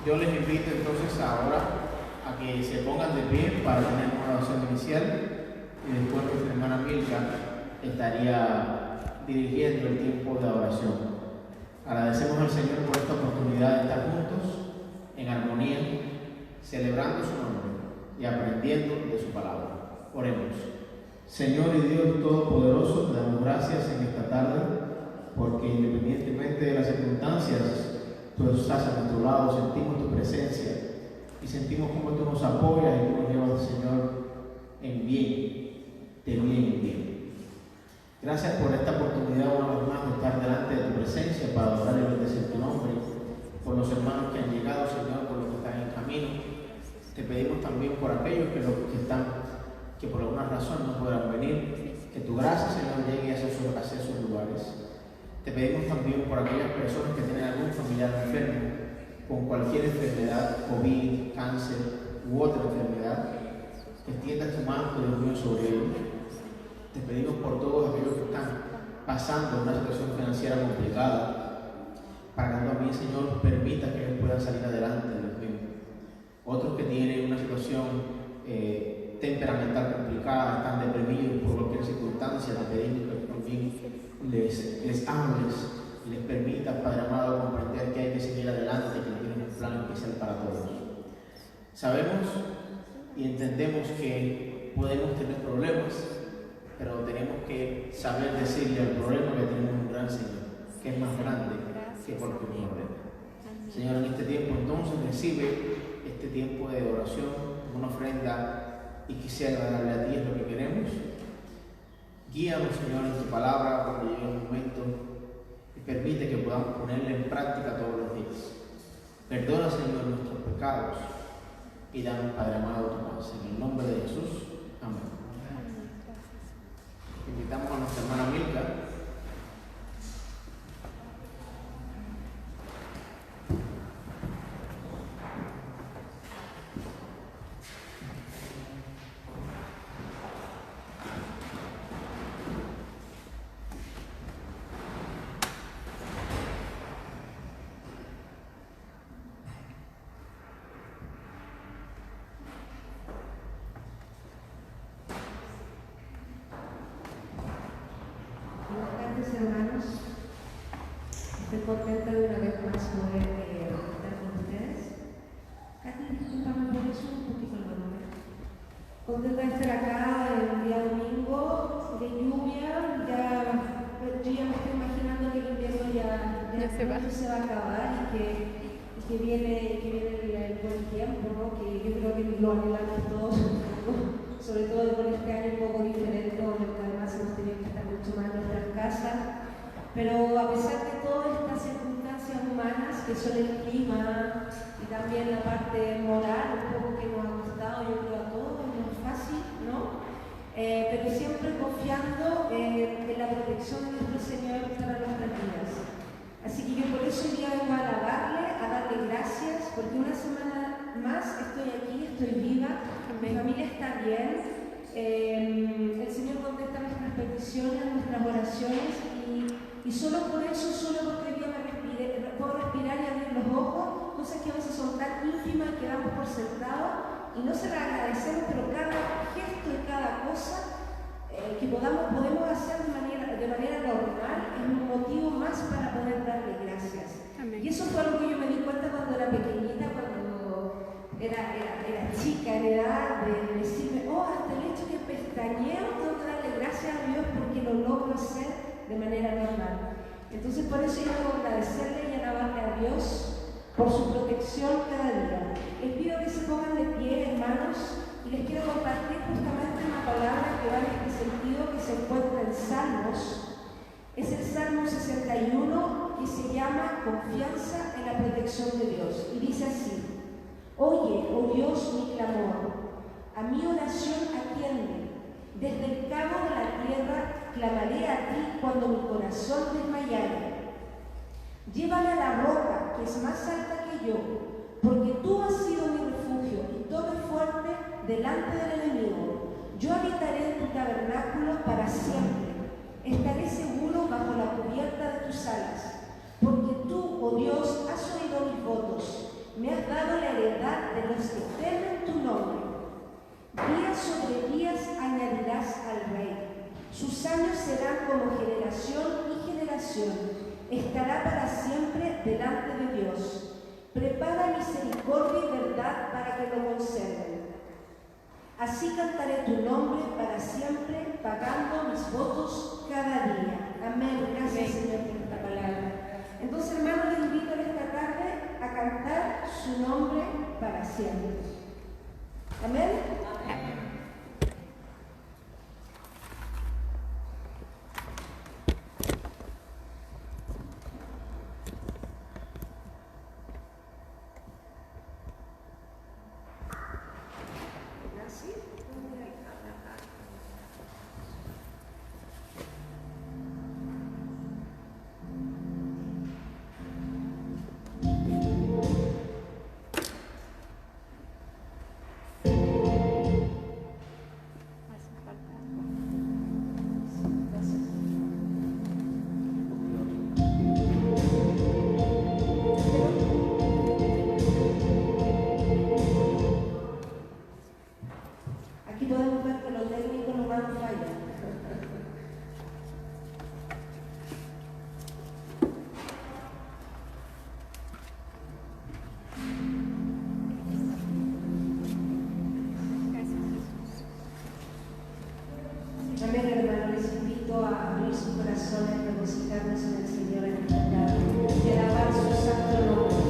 Yo les invito entonces ahora a que se pongan de pie para tener una oración inicial y después nuestra hermana Milka estaría dirigiendo el tiempo de oración. Agradecemos al Señor por esta oportunidad de estar juntos en armonía, celebrando su nombre y aprendiendo de su palabra. Oremos. Señor y Dios Todopoderoso, te damos gracias en esta tarde porque independientemente de las circunstancias, tú estás a nuestro lado, sentimos tu presencia y sentimos cómo tú nos apoyas y tú nos llevas, Señor, en bien, de bien en bien. Gracias por esta oportunidad una vez más de estar delante de tu presencia para adorar y bendecir tu nombre, por los hermanos que han llegado, Señor, por los que están en camino. Te pedimos también por aquellos que por alguna razón no podrán venir, que tu gracia, Señor, llegue hacia esos lugares. Te pedimos también por aquellas personas que tienen algún familiar enfermo, con cualquier enfermedad, COVID, cáncer u otra enfermedad, que extiendas tu manto, Dios mío, sobre ellos. Te pedimos por todos aquellos que están pasando una situación financiera complicada, para que también, Señor, permita que ellos puedan salir adelante, Dios mío. Otros que tienen una situación temperamental complicada, están deprimidos por cualquier circunstancia, te pedimos que también les hables y les permitas, Padre amado, comprender que hay que seguir adelante, que tienes un plan especial para todos. Sabemos y entendemos que podemos tener problemas, pero tenemos que saber decirle al problema que tenemos un gran Señor, que es más grande que cualquier problema. Señor, en este tiempo entonces recibe este tiempo de oración como una ofrenda y quisiera agradable a ti, es lo que queremos. Guíanos, Señor, en tu palabra cuando llegue el momento y permite que podamos ponerla en práctica todos los días. Perdona, Señor, nuestros pecados y danos, Padre amado, tu paz. En el nombre de Jesús. Amén. Invitamos a nuestra hermana Milka. Hermanos, estoy contenta de una vez más poder estar con ustedes. Katy, discúlpame por eso, un poquito el volumen. Contenta de estar acá el día domingo de lluvia. Yo ya me estoy imaginando que el invierno ya se va a acabar y que viene el buen tiempo, ¿no? Que yo creo que lo anhelamos todos un poco, sobre todo con este año un poco diferente, donde además hemos tenido que estar mucho más en nuestras casas. Pero a pesar de todas estas circunstancias humanas, que son el clima y también la parte moral, un poco que nos ha costado, yo creo a todos, no es fácil, ¿no? Pero siempre confiando en la protección de nuestro Señor para nuestras vidas. Así que yo por eso hoy día vengo a alabarle, a darle gracias, porque una semana más estoy aquí, estoy viva, mi familia está bien, el Señor contesta nuestras peticiones, nuestras oraciones y solo por eso, solo porque hoy día puedo respirar y abrir los ojos, cosas que a veces son tan ínfimas que damos por sentado y no se las agradecemos, pero cada gesto y cada cosa que podemos hacer de manera normal es un motivo más para poder darle gracias. Amén. Y eso fue algo que yo me di cuenta cuando era pequeñita, cuando era chica, en edad de decirme, hasta el hecho que pestañeo tengo que darle gracias a Dios porque lo logro hacer de manera normal. Entonces por eso yo debo agradecerle y alabarle a Dios por su protección cada día. Les pido que se pongan de pie, hermanos, y les quiero compartir justamente una palabra que va en este sentido, que se encuentra en Salmos. Es el Salmo 61, que se llama Confianza en la protección de Dios. Y dice así: Oye, oh Dios, mi clamor, a mi oración atiende. Desde el cabo de la tierra clamaré a ti cuando mi corazón desmayare. Llévame a la roca, que es más alta que yo, porque tú has sido mi refugio y torre fuerte delante del enemigo. Yo habitaré en tu tabernáculo para siempre. Estaré seguro bajo la cubierta de tus alas, porque tú, oh Dios, has oído mis votos. Me has dado serán como generación y generación, estará para siempre delante de Dios. Prepara misericordia y verdad para que lo conserven. Así cantaré tu nombre para siempre, pagando mis votos cada día. Amén. Gracias, Señor, por esta palabra. Entonces, hermanos, les invito en esta tarde a cantar su nombre para siempre. Amén. Amén. Aquí podemos ver que los técnicos no van a fallar. Amén, hermano, les invito a abrir sus corazones, regocijarnos en el Señor en esta tarde y alabar su santo nombre.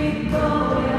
Victoria.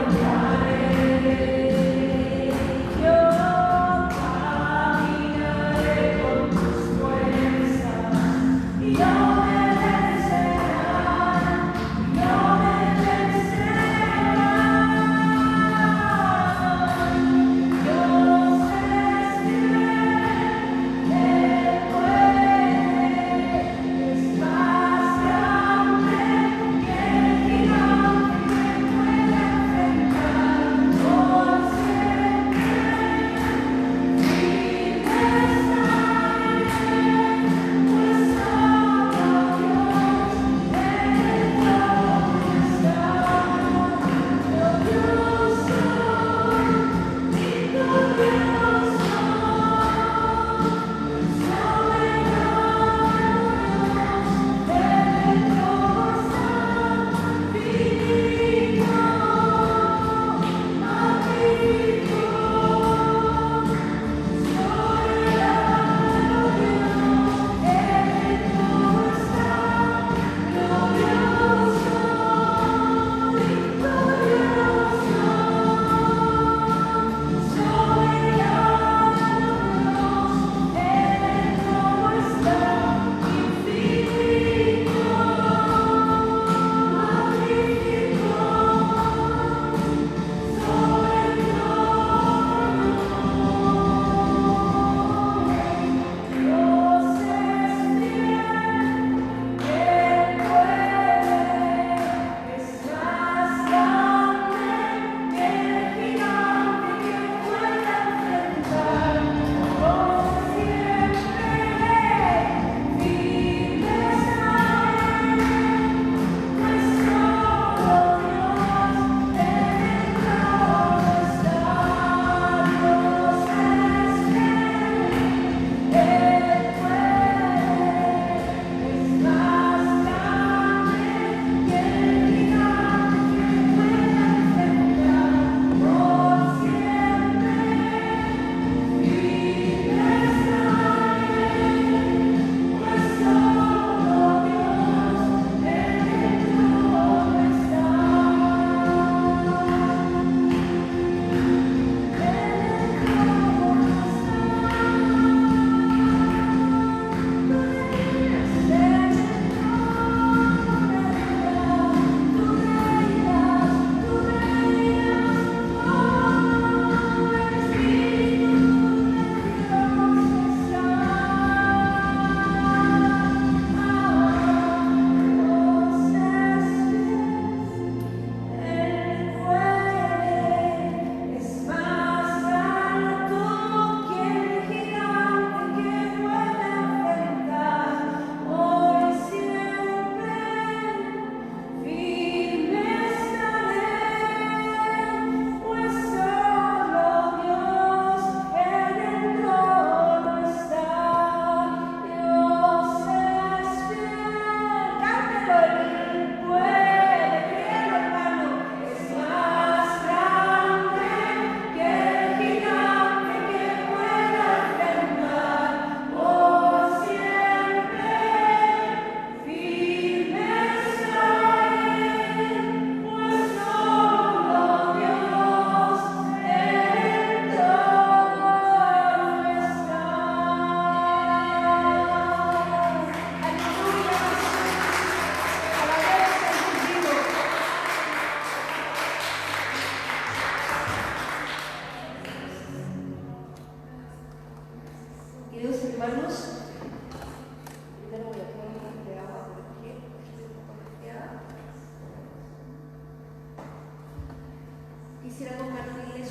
quisiera compartirles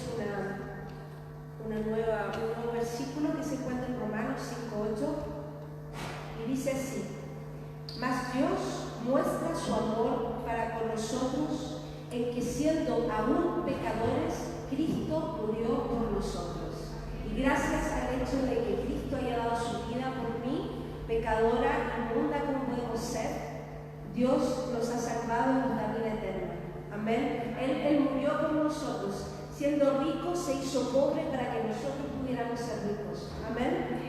un nuevo versículo que se encuentra en Romanos 5:8 y dice así: mas Dios muestra su amor para con nosotros en que siendo aún pecadores, Cristo murió por nosotros. Y gracias al hecho de que Cristo haya dado su vida por mí, pecadora, inmunda como podemos ser, Dios nos ha salvado y nos da vida eterna. Amén. Él murió por nosotros. Siendo rico, se hizo pobre para que nosotros pudiéramos ser ricos. Amén.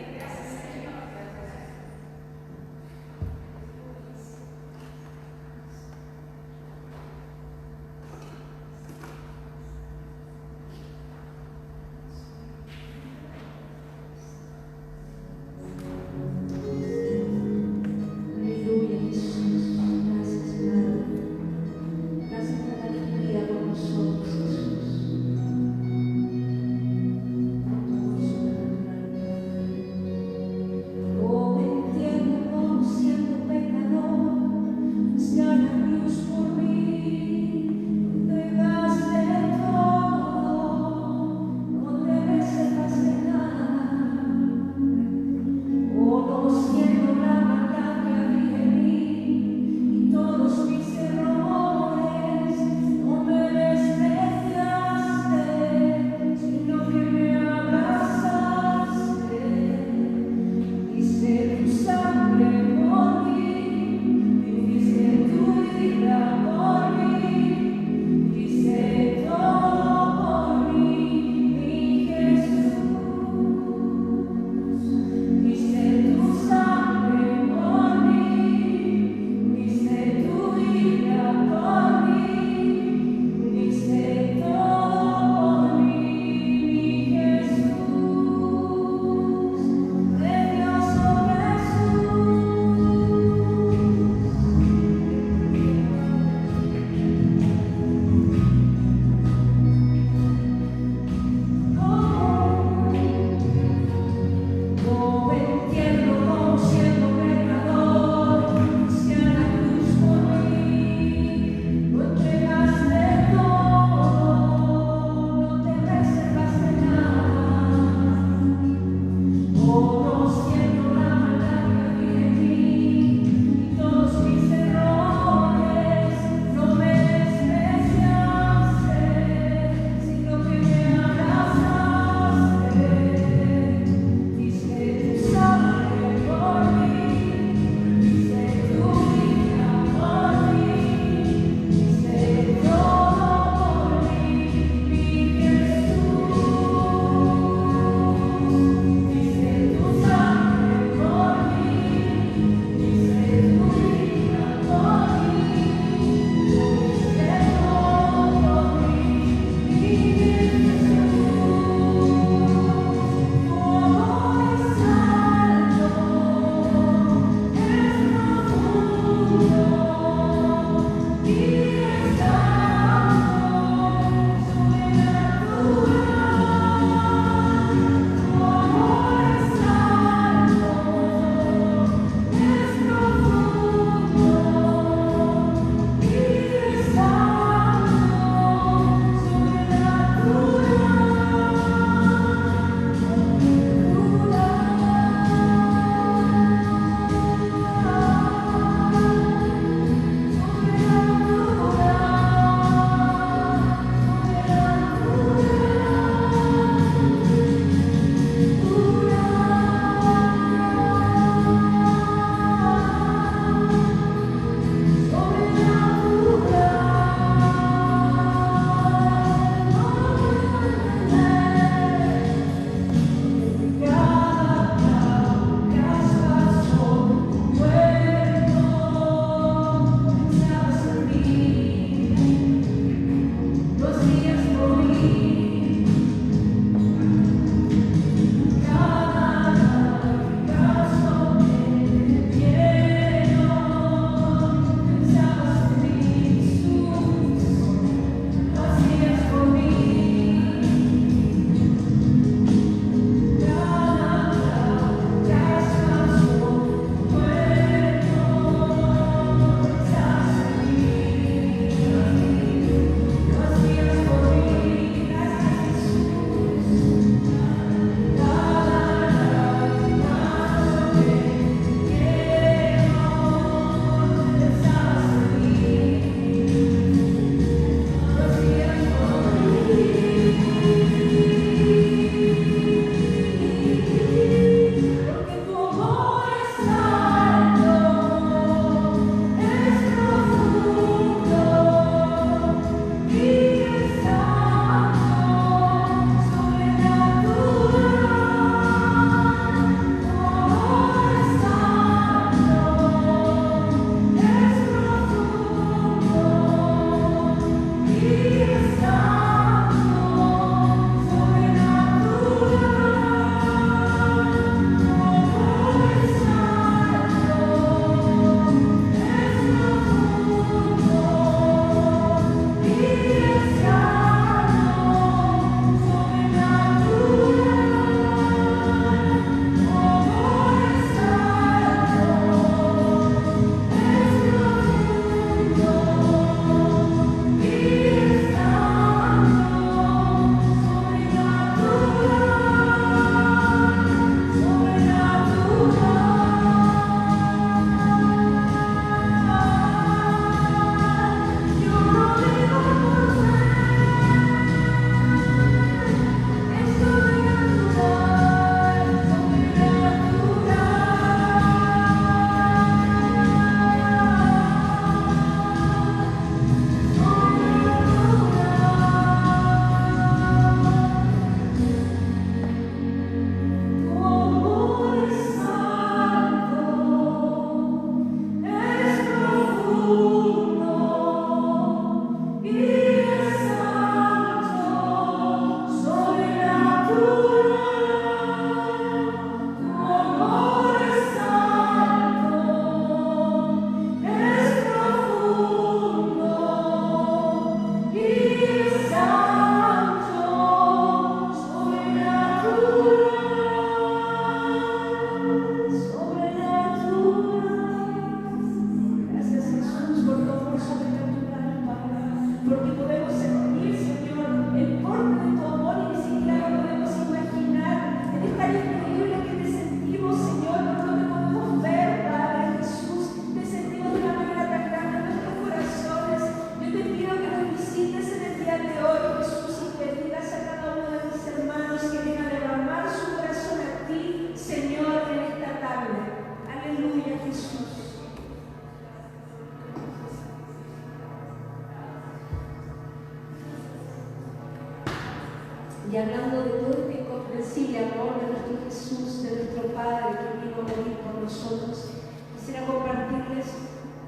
y hablando de todo este incomprensible amor de nuestro Jesús, de nuestro Padre que vino a morir por nosotros, quisiera compartirles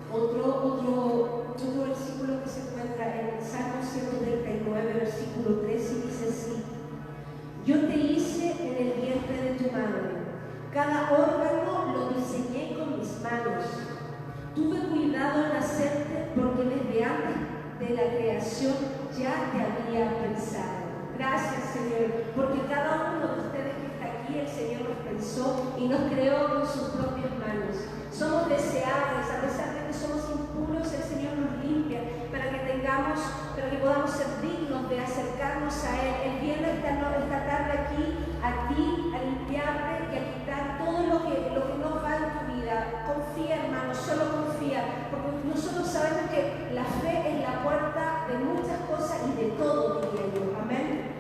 otro versículo que se encuentra en el Salmo 139, versículo 3, y dice así: yo te hice en el vientre de tu madre, cada órgano lo diseñé con mis manos. Tuve cuidado en hacerte porque desde antes de la creación ya te había pensado. Gracias, Señor, porque cada uno de ustedes que está aquí, el Señor nos pensó y nos creó con sus propias manos. Somos deseables, a pesar de que somos impuros, el Señor nos limpia para que podamos ser dignos de acercarnos a Él. Él viene esta tarde aquí a ti, a limpiarte y a quitar todo lo que no va en tu vida. Confía, hermano, solo confía, porque nosotros sabemos que la fe es la puerta de muchas cosas y de todo, diría yo. Amén.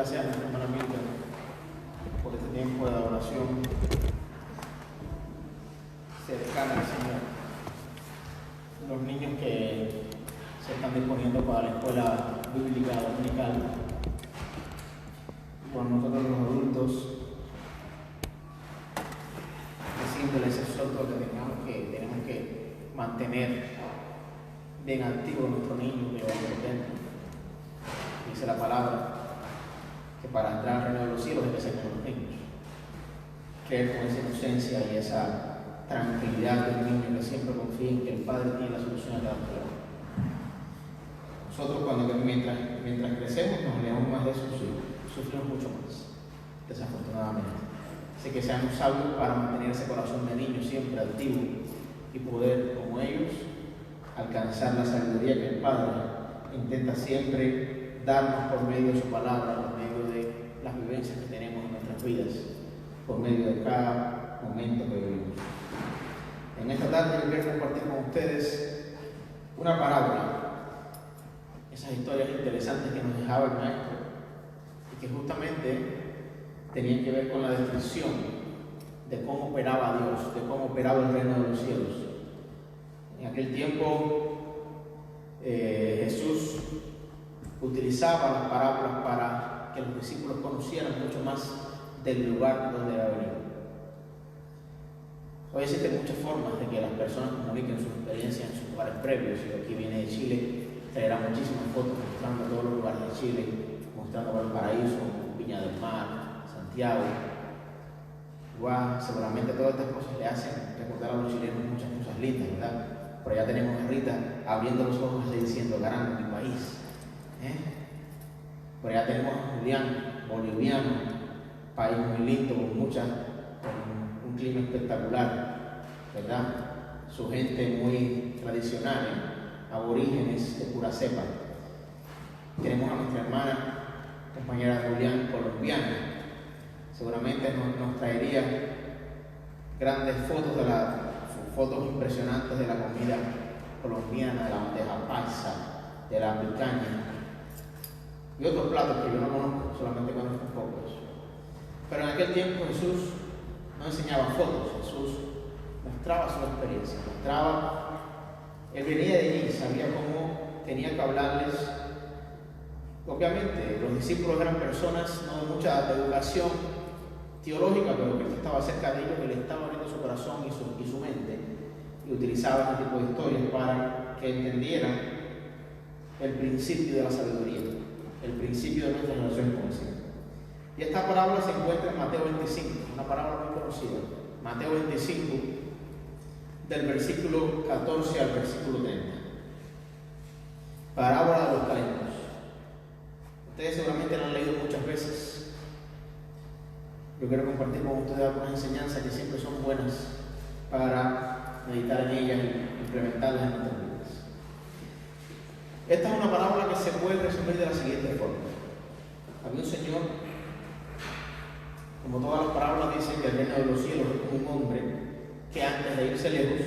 gracias a nuestra hermana Milka por este tiempo de adoración cercana al Señor. Los niños que se están disponiendo para la escuela bíblica dominical, por nosotros los adultos, haciéndole ese exhorto que tenemos que mantener bien activo nuestro niño que va al templo. Dice la palabra que para entrar al reino de los cielos hay que ser como los niños, creer con esa inocencia y esa tranquilidad del niño que siempre confía en que el Padre tiene la solución a cada problema. Nosotros mientras crecemos nos alejamos más de eso, sufrimos mucho más, desafortunadamente. Así que seamos sabios para mantener ese corazón de niño siempre activo y poder, como ellos, alcanzar la sabiduría que el Padre intenta siempre darnos por medio de su palabra, por medio de las vivencias que tenemos en nuestras vidas, por medio de cada momento que vivimos. En esta tarde yo quiero compartir con ustedes una parábola, esas historias interesantes que nos dejaba el maestro y que justamente tenían que ver con la descripción de cómo operaba Dios, de cómo operaba el reino de los cielos. En aquel tiempo Jesús utilizaba las parábolas para que los discípulos conocieran mucho más del lugar donde había venido. Hoy existen muchas formas de que las personas comuniquen sus experiencias en sus lugares previos. Si aquí viene de Chile, traerá muchísimas fotos mostrando todos los lugares de Chile, mostrando Valparaíso, Viña del Mar, Santiago. Igual, seguramente todas estas cosas le hacen recordar a los chilenos muchas cosas lindas, ¿verdad? Por allá tenemos a Rita abriendo los ojos y diciendo, caramba, mi país. Por allá tenemos a Julián, boliviano, país muy lindo, con un clima espectacular, ¿verdad? Su gente muy tradicional, aborígenes de pura cepa. Tenemos a nuestra hermana, compañera de Julián, colombiana. Seguramente nos traería grandes fotos impresionantes de la comida colombiana, de la bandeja paisa, de la picaña y otros platos que yo no conozco, solamente conozco pocos. Pero en aquel tiempo Jesús no enseñaba fotos, Jesús mostraba su experiencia, él venía de allí, sabía cómo tenía que hablarles. Obviamente los discípulos eran personas no de mucha educación teológica, pero Cristo estaba cerca de ellos, él estaba abriendo su corazón y su mente, y utilizaba este tipo de historias para que entendieran el principio de la sabiduría, el principio de nuestra relación con el Señor. Y esta parábola se encuentra en Mateo 25, una parábola muy conocida. Mateo 25, del versículo 14 al versículo 30. Parábola de los talentos. Ustedes seguramente la han leído muchas veces. Yo quiero compartir con ustedes algunas enseñanzas que siempre son buenas para meditar en ellas y implementarlas en nuestras vidas. Esta es una parábola que se puede resumir de la siguiente forma. Había un señor, como todas las parábolas dicen que el reino de los cielos es como un hombre que antes de irse lejos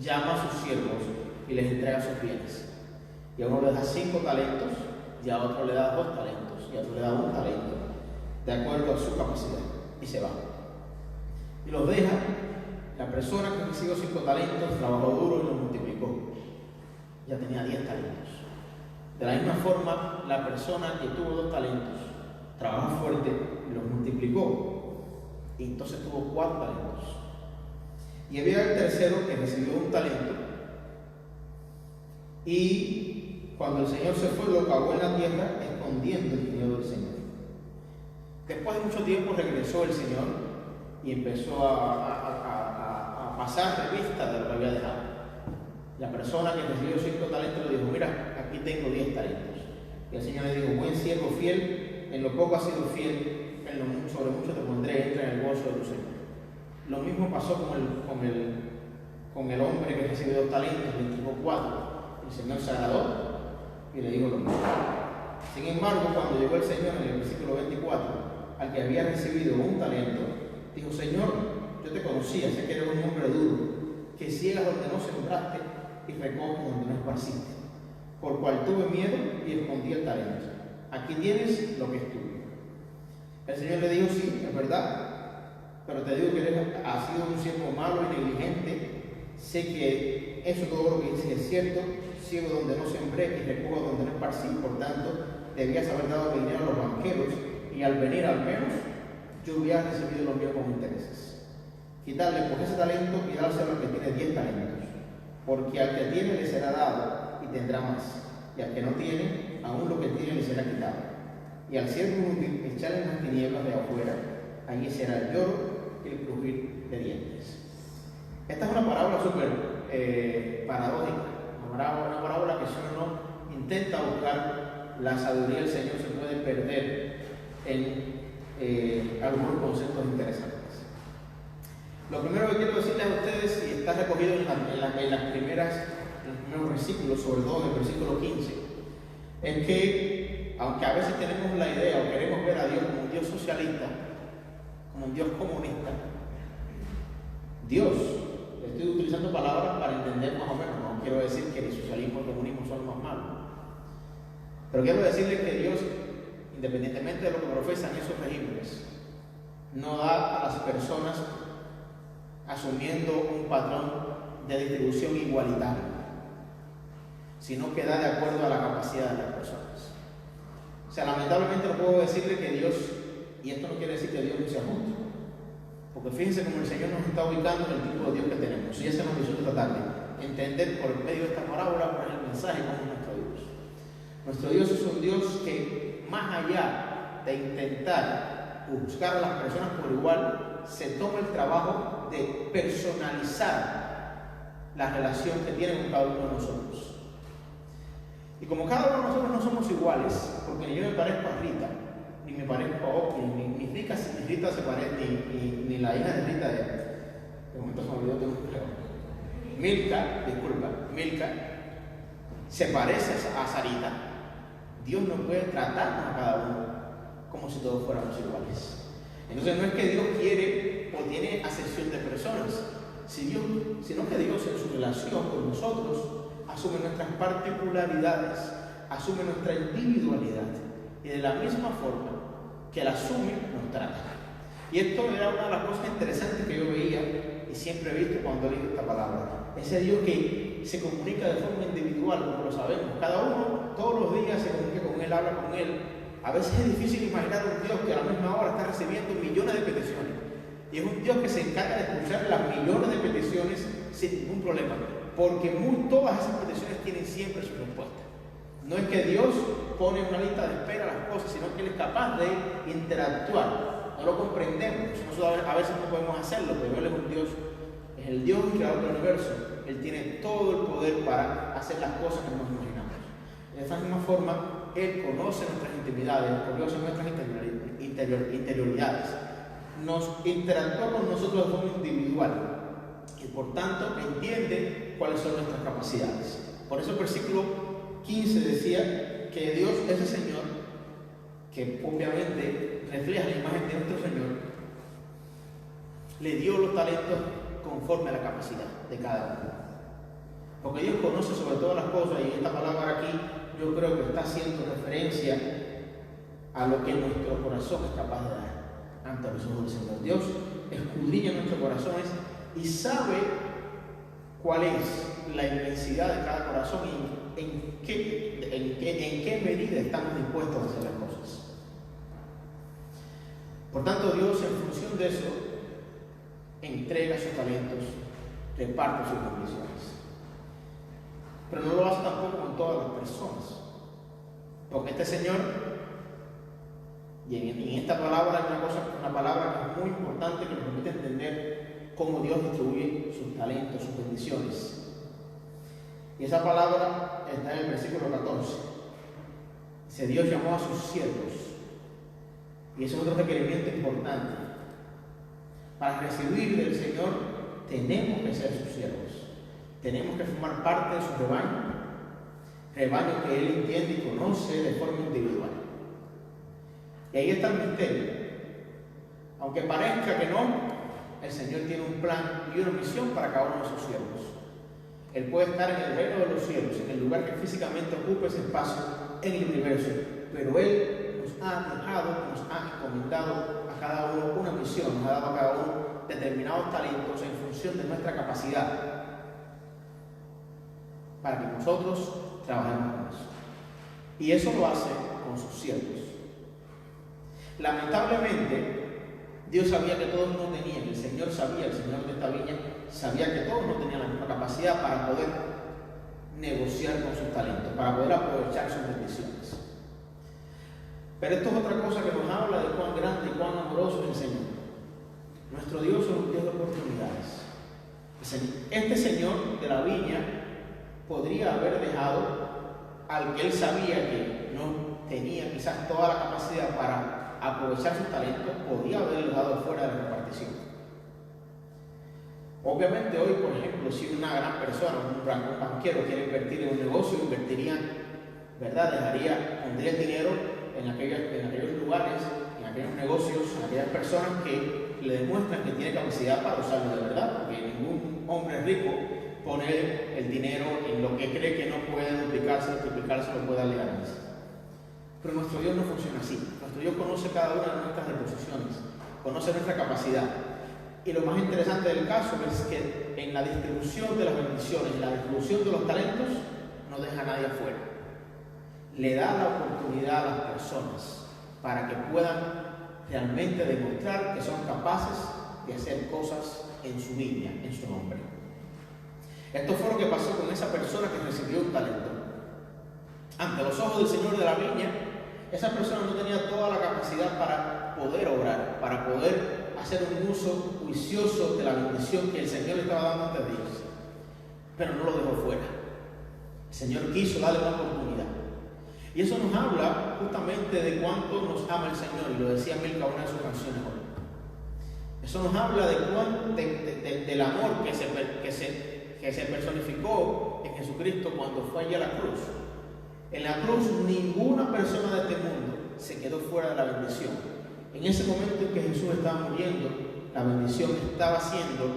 llama a sus siervos y les entrega sus bienes. Y a uno le da 5 talentos, y a otro le da 2 talentos, y a otro le da 1 talento, de acuerdo a su capacidad, y se va. Y los deja. La persona que recibió 5 talentos trabajó duro y los multiplicó. Ya tenía 10 talentos. De la misma forma, la persona que tuvo 2 talentos trabajó fuerte y los multiplicó, y entonces tuvo 4 talentos. Y había el tercero que recibió 1 talento, y cuando el Señor se fue, lo cavó en la tierra, escondiendo el dinero del Señor. Después de mucho tiempo regresó el Señor y empezó a pasar revista de lo que había dejado. La persona que recibió 5 talentos le dijo, mira, aquí tengo 10 talentos. Y el Señor le dijo, buen siervo fiel, en lo poco has sido fiel, sobre mucho te pondré, entra en el gozo de tu Señor. Lo mismo pasó con el hombre que recibió 2 talentos, le entregó 4. El Señor se agradó y le dijo lo mismo. Sin embargo, cuando llegó el Señor en el versículo 24, al que había recibido 1 talento, dijo, Señor, yo te conocía, sé que eres un hombre duro, que ciegas donde no sembraste y recoges donde no esparciste. Por cual tuve miedo y escondí el talento. Aquí tienes lo que es tuyo. El Señor le dijo, sí, es verdad, pero te digo que él ha sido un siervo malo y negligente. Sé que eso todo lo que dice es cierto. Ciego donde no sembré y recojo donde no esparcí. Por tanto, debías haber dado dinero a los banqueros y al venir al menos yo hubiera recibido lo mío con intereses. Quitarle pues ese talento y dárselo al que tiene 10 talentos. Porque al que tiene le será dado y tendrá más. Y al que no tiene, aún lo que tiene le será quitado. Y al siervo inútil echarle en las tinieblas de afuera. Allí será el lloro y el crujir de dientes. Esta es una parábola súper paradójica, una parábola que si uno no intenta buscar la sabiduría del Señor se puede perder en algunos conceptos interesantes. Lo primero que quiero decirles a ustedes, y está recogido en los primeros versículos, sobre todo en el versículo 15, es que aunque a veces tenemos la idea o queremos ver a Dios como un Dios socialista, como un Dios comunista, Dios, estoy utilizando palabras para entender más o menos, no quiero decir que el socialismo y el comunismo son los más malos, pero quiero decirles que Dios, independientemente de lo que profesan esos regímenes, no da a las personas asumiendo un patrón de distribución igualitario, sino que da de acuerdo a la capacidad de las personas. O sea, lamentablemente no puedo decirle que Dios, y esto no quiere decir que Dios no sea justo, porque fíjense cómo el Señor nos está ubicando en el tipo de Dios que tenemos, y esa es la misión esta tarde, entender por medio de esta parábola cuál es el mensaje como es nuestro Dios. Nuestro Dios es un Dios que, más allá de intentar buscar a las personas por igual, se toma el trabajo de personalizar la relación que tiene con cada uno de nosotros. Y como cada uno de nosotros no somos iguales, porque ni yo me parezco a Rita, ni me parezco a Oki, ni Rita se parece, ni la hija de Rita de momento se me olvidó de un empleo. Milka, se parece a Sarita. Dios no puede tratarnos a cada uno como si todos fuéramos iguales. Entonces no es que Dios quiere o tiene acepción de personas, sino que Dios en su relación con nosotros asume nuestras particularidades, asume nuestra individualidad y de la misma forma que la asume nos trata. Y esto era una de las cosas interesantes que yo veía y siempre he visto cuando leo esta palabra. Ese Dios que se comunica de forma individual, como lo sabemos, cada uno todos los días se comunica con Él, habla con Él. A veces es difícil imaginar un Dios que a la misma hora está recibiendo millones de peticiones. Y es un Dios que se encarga de escuchar las millones de peticiones sin ningún problema. Porque todas esas peticiones tienen siempre su respuesta. No es que Dios pone una lista de espera a las cosas, sino que Él es capaz de interactuar. No lo comprendemos. Nosotros a veces no podemos hacerlo, pero Él es un Dios, es el Dios creador del universo. Él tiene todo el poder para hacer las cosas que nos imaginamos. De esta misma forma, Él conoce nuestras intimidades, conoce nuestras interioridades, nos interactúa con nosotros de forma individual y por tanto entiende cuáles son nuestras capacidades. Por eso el versículo 15 decía que Dios, ese Señor, que obviamente refleja la imagen de nuestro Señor, le dio los talentos conforme a la capacidad de cada uno. Porque Dios conoce sobre todas las cosas, y esta palabra aquí yo creo que está haciendo referencia a lo que nuestro corazón es capaz de dar ante los ojos del Señor. Dios escudriña nuestros corazones y sabe cuál es la inmensidad de cada corazón y en qué medida estamos dispuestos a hacer las cosas. Por tanto, Dios, en función de eso, entrega sus talentos, reparte sus bendiciones. Pero no lo hace tampoco con todas las personas. Porque este Señor, y en esta palabra hay una palabra que es muy importante que nos permite entender cómo Dios distribuye sus talentos, sus bendiciones. Y esa palabra está en el versículo 14. Dice: Dios llamó a sus siervos. Y ese es otro requerimiento importante. Para recibir del Señor tenemos que ser sus siervos. Tenemos que formar parte de su rebaño que Él entiende y conoce de forma individual. Y ahí está el misterio. Aunque parezca que no, el Señor tiene un plan y una misión para cada uno de sus siervos. Él puede estar en el reino de los cielos, en el lugar que físicamente ocupa ese espacio en el universo, pero Él nos ha dejado, nos ha encomendado a cada uno una misión, nos ha dado a cada uno determinados talentos en función de nuestra capacidad, para que nosotros trabajemos con eso. Y eso lo hace con sus siervos. Lamentablemente, Dios sabía que todos no tenían, el Señor de esta viña sabía que todos no tenían la misma capacidad para poder negociar con sus talentos, para poder aprovechar sus bendiciones. Pero esto es otra cosa que nos habla de cuán grande y cuán amoroso es el Señor. Nuestro Dios es un Dios de oportunidades. Este Señor de la viña podría haber dejado al que él sabía que no tenía quizás toda la capacidad para aprovechar sus talentos, podría haberlo dado fuera de la repartición. Obviamente hoy, por ejemplo, si una gran persona, un banquero quiere invertir en un negocio, invertiría, ¿verdad? Pondría el dinero en aquellos lugares, en aquellos negocios, en aquellas personas que le demuestran que tiene capacidad para usarlo de verdad, porque ningún hombre rico pone el dinero en lo que cree que no puede duplicarse o triplicarse, lo puede darle ganancia. Pero nuestro Dios no funciona así. Nuestro Dios conoce cada una de nuestras deposiciones, conoce nuestra capacidad. Y lo más interesante del caso es que en la distribución de las bendiciones, en la distribución de los talentos, no deja a nadie afuera. Le da la oportunidad a las personas para que puedan realmente demostrar que son capaces de hacer cosas en su viña, en su nombre. Esto fue lo que pasó con esa persona que recibió un talento. Ante los ojos del Señor de la viña, esa persona no tenía toda la capacidad para poder obrar, para poder hacer un uso juicioso de la bendición que el Señor le estaba dando ante Dios. Pero no lo dejó fuera. El Señor quiso darle una oportunidad. Y eso nos habla justamente de cuánto nos ama el Señor, y lo decía Milka en una de sus canciones hoy. Eso nos habla del amor que se personificó en Jesucristo cuando fue allí a la cruz. En la cruz ninguna persona de este mundo se quedó fuera de la bendición. En ese momento en que Jesús estaba muriendo, la bendición estaba siendo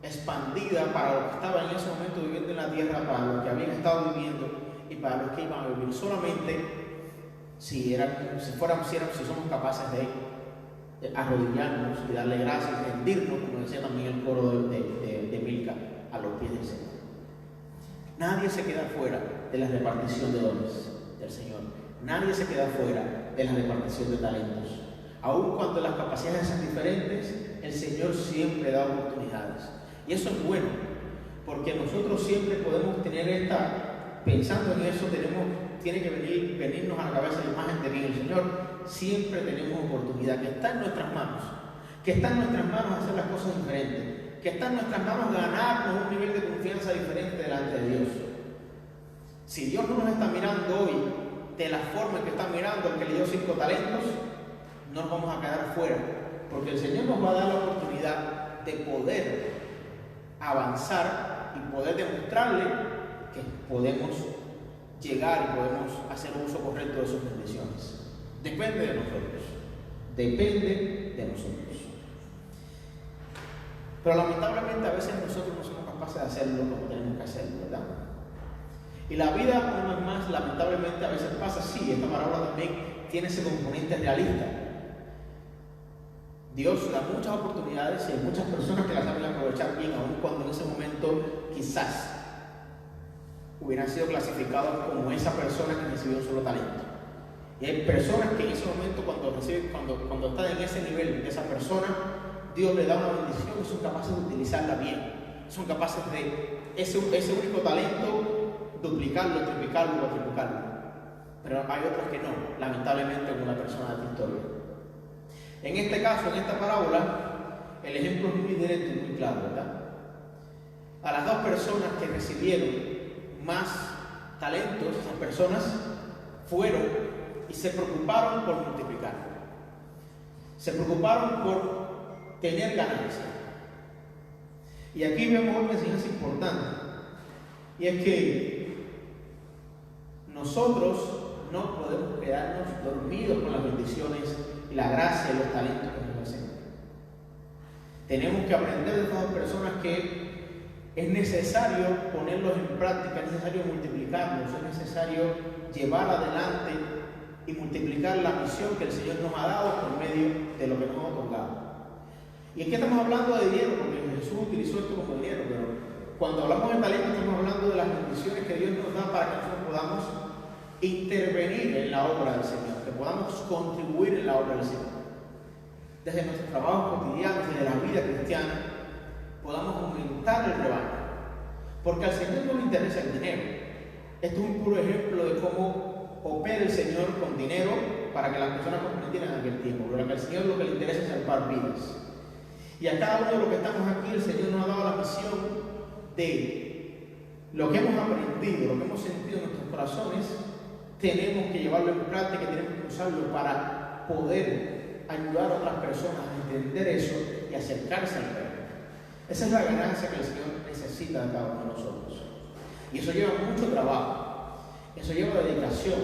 expandida para los que estaban en ese momento viviendo en la tierra, para los que habían estado viviendo y para los que iban a vivir. Solamente si somos capaces de arrodillarnos y darle gracias y rendirnos, como decía también el coro de Milka, a los pies del Señor. Nadie se queda fuera de la repartición de dones del Señor. Nadie se queda fuera de la repartición de talentos. Aun cuando las capacidades son diferentes, el Señor siempre da oportunidades. Y eso es bueno, porque nosotros siempre podemos tener pensando en eso, tiene que venirnos a la cabeza la imagen de que el Señor siempre tenemos oportunidad, que está en nuestras manos, hacer las cosas diferentes, que está en nuestras manos ganarnos un nivel de confianza diferente delante de Dios. Si Dios no nos está mirando hoy de la forma en que está mirando al que le dio 5 talentos, no nos vamos a quedar fuera, porque el Señor nos va a dar la oportunidad de poder avanzar y poder demostrarle que podemos llegar y podemos hacer un uso correcto de sus bendiciones. Depende de nosotros. Pero lamentablemente a veces nosotros no somos capaces de hacerlo como tenemos que hacerlo, ¿verdad? Y la vida, una vez más, lamentablemente a veces pasa así. Esta parábola también tiene ese componente realista. Dios da muchas oportunidades y hay muchas personas que las saben aprovechar bien, aun cuando en ese momento quizás hubieran sido clasificados como esa persona que recibió un solo talento. Y hay personas que en ese momento, cuando están en ese nivel de esa persona, Dios le da una bendición y son capaces de utilizarla bien. Son capaces de ese único talento duplicarlo, triplicarlo o cuatriplicarlo. Pero hay otros que no, lamentablemente, como la persona de la historia. En este caso, en esta parábola, el ejemplo es muy directo y muy claro, ¿verdad? A las 2 personas que recibieron más talentos, esas personas fueron y se preocuparon por multiplicar. Se preocuparon por tener ganancia. Y aquí vemos una enseñanza importante, y es que nosotros no podemos quedarnos dormidos con las bendiciones y la gracia y los talentos que nos hacen. Tenemos que aprender de estas 2 personas que es necesario ponerlos en práctica, es necesario multiplicarlos, es necesario llevar adelante y multiplicar la misión que el Señor nos ha dado por medio de lo que nos ha otorgado. Y aquí estamos hablando de dinero, porque Jesús utilizó esto como dinero, pero cuando hablamos de talento estamos hablando de las bendiciones que Dios nos da para que nosotros podamos intervenir en la obra del Señor, que podamos contribuir en la obra del Señor. Desde nuestros trabajos cotidianos, desde la vida cristiana, podamos aumentar el rebaño. Porque al Señor no le interesa el dinero. Esto es un puro ejemplo de cómo opera el Señor con dinero para que las personas comprendieran en aquel tiempo. Pero que al Señor lo que le interesa es salvar vidas. Y a cada uno de los que estamos aquí, el Señor nos ha dado la misión de lo que hemos aprendido, lo que hemos sentido en nuestros corazones, tenemos que llevarlo en práctica, tenemos que usarlo para poder ayudar a otras personas a entender eso y acercarse al reino. Esa es la ganancia que el Señor necesita de cada uno de nosotros. Y eso lleva mucho trabajo, eso lleva dedicación,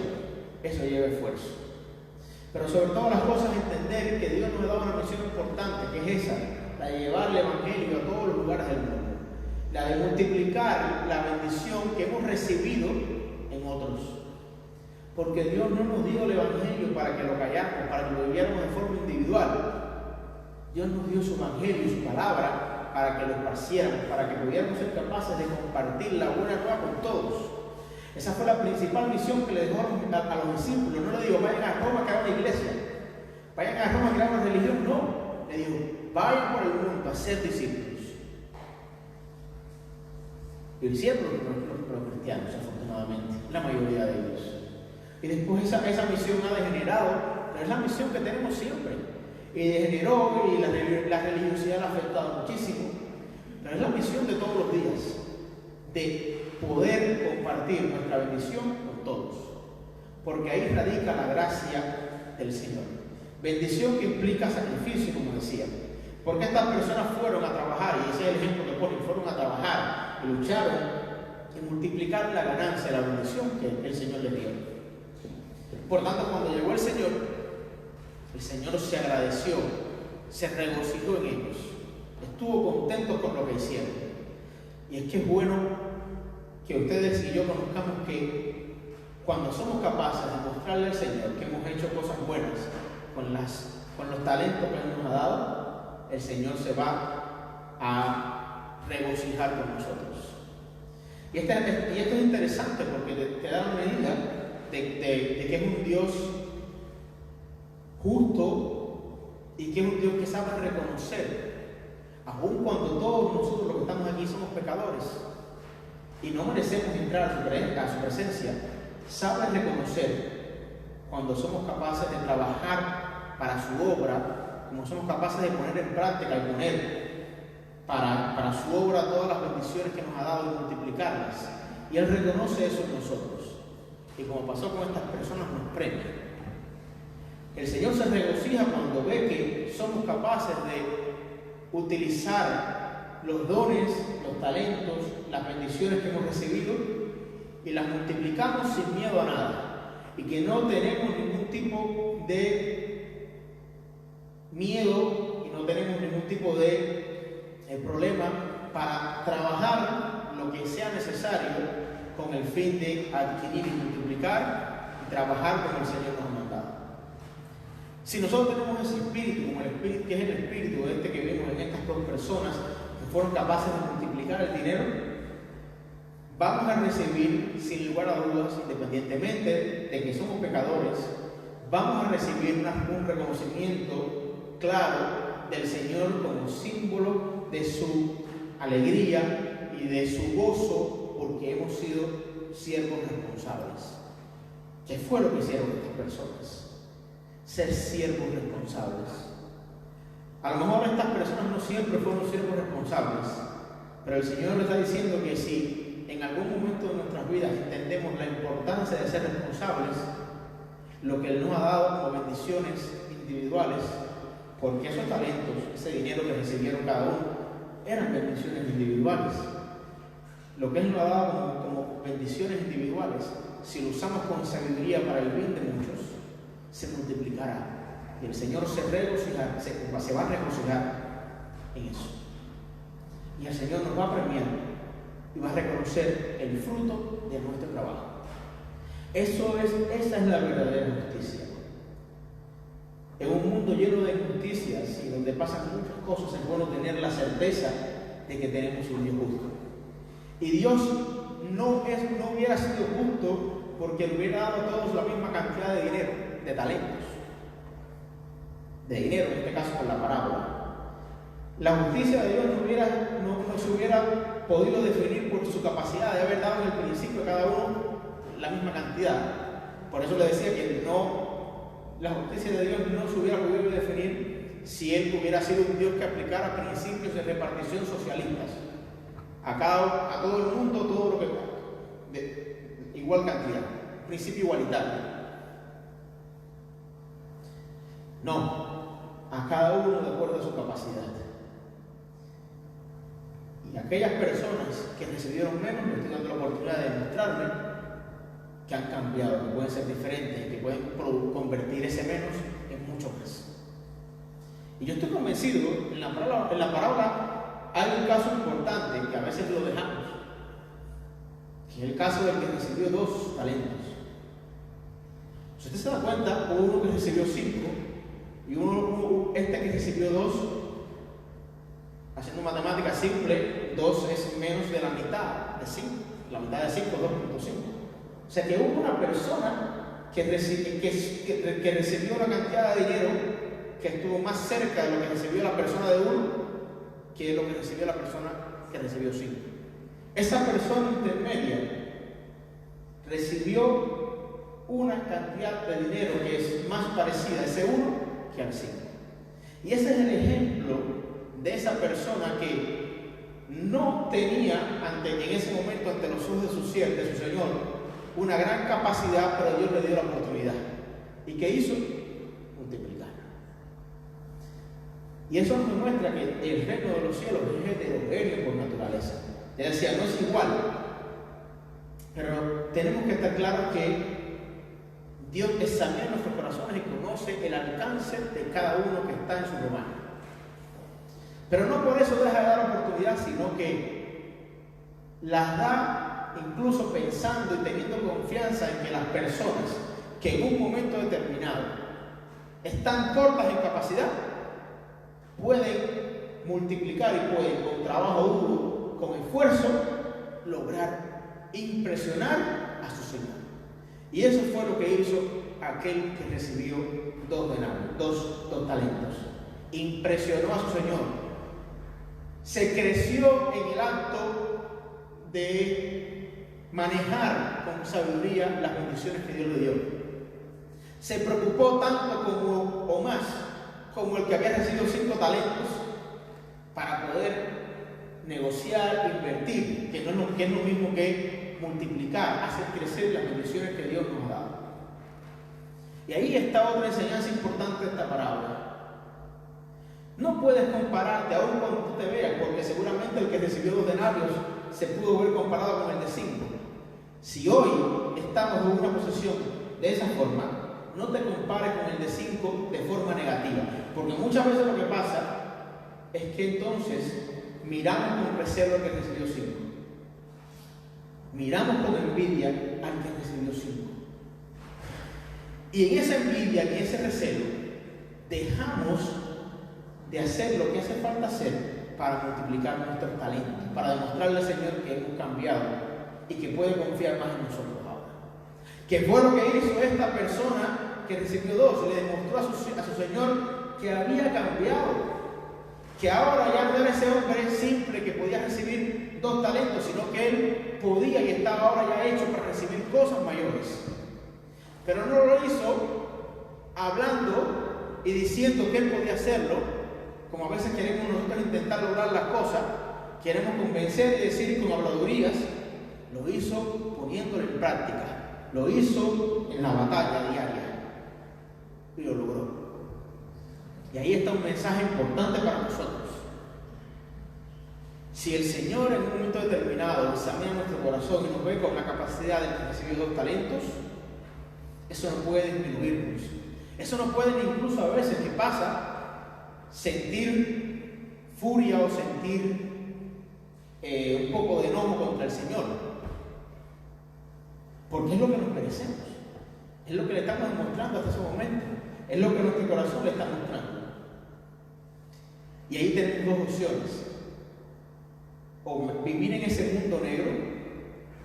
eso lleva esfuerzo. Pero sobre todas las cosas, entender que Dios nos ha dado una misión importante, que es esa, la de llevar el Evangelio a todos los lugares del mundo, la de multiplicar la bendición que hemos recibido en otros. Porque Dios no nos dio el Evangelio para que lo calláramos, para que lo viviéramos de forma individual. Dios nos dio su Evangelio y su palabra para que lo esparciéramos, para que pudiéramos ser capaces de compartir la buena nueva con todos. Esa fue la principal misión que le dejó a los discípulos. No le digo, vayan a Roma a crear una iglesia, vayan a Roma a crear una religión. No, le dijo, vayan por el mundo a ser discípulos. Y lo hicieron los cristianos, afortunadamente, la mayoría de ellos. Y después esa misión ha degenerado, pero es la misión que tenemos siempre. Y degeneró y la religiosidad la ha afectado muchísimo, pero es la misión de todos los días, de poder compartir nuestra bendición con todos. Porque ahí radica la gracia del Señor. Bendición que implica sacrificio, como decía. Porque estas personas fueron a trabajar, y ese es el ejemplo que ponen, fueron a trabajar y lucharon y multiplicaron la ganancia, la bendición que el Señor les dio. Por tanto, cuando llegó el Señor se agradeció, se regocijó en ellos, estuvo contento con lo que hicieron. Y es que es bueno que ustedes y yo conozcamos que cuando somos capaces de mostrarle al Señor que hemos hecho cosas buenas con los talentos que Él nos ha dado, el Señor se va a regocijar con nosotros. Y esto es interesante porque te da una medida de que es un Dios justo y que es un Dios que sabe reconocer, aun cuando todos nosotros los que estamos aquí somos pecadores y no merecemos entrar a su presencia, sabe reconocer cuando somos capaces de trabajar para su obra, como somos capaces de poner en práctica y poner para su obra todas las bendiciones que nos ha dado y multiplicarlas. Y Él reconoce eso en nosotros. Y como pasó con estas personas, nos premia. El Señor se regocija cuando ve que somos capaces de utilizar los dones, los talentos, las bendiciones que hemos recibido y las multiplicamos sin miedo a nada. Y que no tenemos ningún tipo de miedo y no tenemos ningún tipo de problema para trabajar lo que sea necesario con el fin de adquirir y multiplicar y trabajar como el Señor nos ha mandado. Si nosotros tenemos ese espíritu, como el espíritu que es el espíritu que vemos en estas dos personas que fueron capaces de multiplicar el dinero, vamos a recibir, sin lugar a dudas, independientemente de que somos pecadores, vamos a recibir un reconocimiento claro del Señor como símbolo de su alegría y de su gozo, porque hemos sido siervos responsables. ¿Qué fue lo que hicieron estas personas? Ser siervos responsables. A lo mejor estas personas no siempre fueron siervos responsables, pero el Señor nos está diciendo que si en algún momento de nuestras vidas entendemos la importancia de ser responsables, lo que Él nos ha dado como bendiciones individuales, porque esos talentos, ese dinero que recibieron cada uno, eran bendiciones individuales. Lo que Él nos ha dado como bendiciones individuales, si lo usamos con sabiduría para el bien de muchos, se multiplicará. Y el Señor se va a regocijar en eso. Y el Señor nos va a premiar y va a reconocer el fruto de nuestro trabajo. Esa es la verdadera justicia. En un mundo lleno de injusticias y donde pasan muchas cosas, es bueno tener la certeza de que tenemos un Dios justo. Y Dios no hubiera sido justo porque le hubiera dado a todos la misma cantidad de dinero, de talentos, de dinero en este caso con la parábola. La justicia de Dios no se hubiera podido definir por su capacidad de haber dado en el principio a cada uno la misma cantidad. Por eso le decía que la justicia de Dios no se hubiera podido definir si Él hubiera sido un Dios que aplicara principios de repartición socialistas. A todo el mundo, todo lo que de igual cantidad, principio igualitario. No, a cada uno de acuerdo a su capacidad. Y aquellas personas que recibieron menos, me estoy dando la oportunidad de demostrarme que han cambiado, que pueden ser diferentes, que pueden convertir ese menos en mucho más. Y yo estoy convencido, en la parábola hay un caso importante que a veces lo dejamos, que es el caso del que recibió 2 talentos. Si usted se da cuenta, hubo uno que recibió 5 y este que recibió 2. Haciendo matemática simple, 2 es menos de la mitad de 5. La mitad de 5 es 2.5. O sea que hubo una persona que recibió una cantidad de dinero que estuvo más cerca de lo que recibió la persona de 1 que lo que recibió la persona que recibió 5. Esa persona intermedia recibió una cantidad de dinero que es más parecida a ese 1 que al 5. Y ese es el ejemplo de esa persona que no tenía en ese momento ante los ojos de su Señor una gran capacidad, pero Dios le dio la oportunidad. ¿Y qué hizo? Multiplicar. Y eso nos muestra que el reino de los cielos es heterogéneo por naturaleza. Es decir, no es igual. Pero tenemos que estar claros que Dios examina nuestros corazones y conoce el alcance de cada uno que está en su rebaño. Pero no por eso deja de dar oportunidad, sino que las da incluso pensando y teniendo confianza en que las personas que en un momento determinado están cortas en capacidad pueden multiplicar y pueden con trabajo duro, con esfuerzo, lograr impresionar a su Señor. Y eso fue lo que hizo aquel que recibió 2 denarios, dos talentos. Impresionó a su Señor. Se creció en el acto de manejar con sabiduría las bendiciones que Dios le dio. Se preocupó tanto como o más como el que había recibido 5 talentos para poder negociar, invertir, que es lo mismo que multiplicar, hacer crecer las bendiciones que Dios nos ha dado. Y ahí está otra enseñanza importante de esta parábola. No puedes compararte aún cuando tú te veas, porque seguramente el que recibió 2 denarios se pudo ver comparado con el de 5. Si hoy estamos en una posición de esa forma, no te compares con el de 5 de forma negativa, porque muchas veces lo que pasa es que entonces miramos con recelo al que recibió 5. Miramos con envidia al que recibió 5. Y en esa envidia, en ese recelo, dejamos de hacer lo que hace falta hacer para multiplicar nuestros talentos, para demostrarle al Señor que hemos cambiado y que puede confiar más en nosotros ahora. Que fue lo que hizo esta persona que recibió 2, le demostró a su Señor que había cambiado, que ahora ya no era ese hombre simple que podía recibir 2 talentos, sino que él podía y estaba ahora ya hecho para recibir cosas mayores. Pero no lo hizo hablando y diciendo que él podía hacerlo, como a veces queremos nosotros intentar lograr las cosas, queremos convencer y decir con habladurías. Lo hizo poniéndolo en práctica, lo hizo en la batalla diaria y lo logró. Y ahí está un mensaje importante para nosotros. Si el Señor en un momento determinado examina nuestro corazón y nos ve con la capacidad de que recibió 2 talentos, eso no puede disminuirnos. Eso no puede incluso a veces, ¿qué pasa? Sentir furia o sentir un poco de enojo contra el Señor. Porque es lo que nos merecemos. Es lo que le estamos demostrando hasta ese momento. Es lo que nuestro corazón le está mostrando. Y ahí tenemos dos opciones. O vivir en ese mundo negro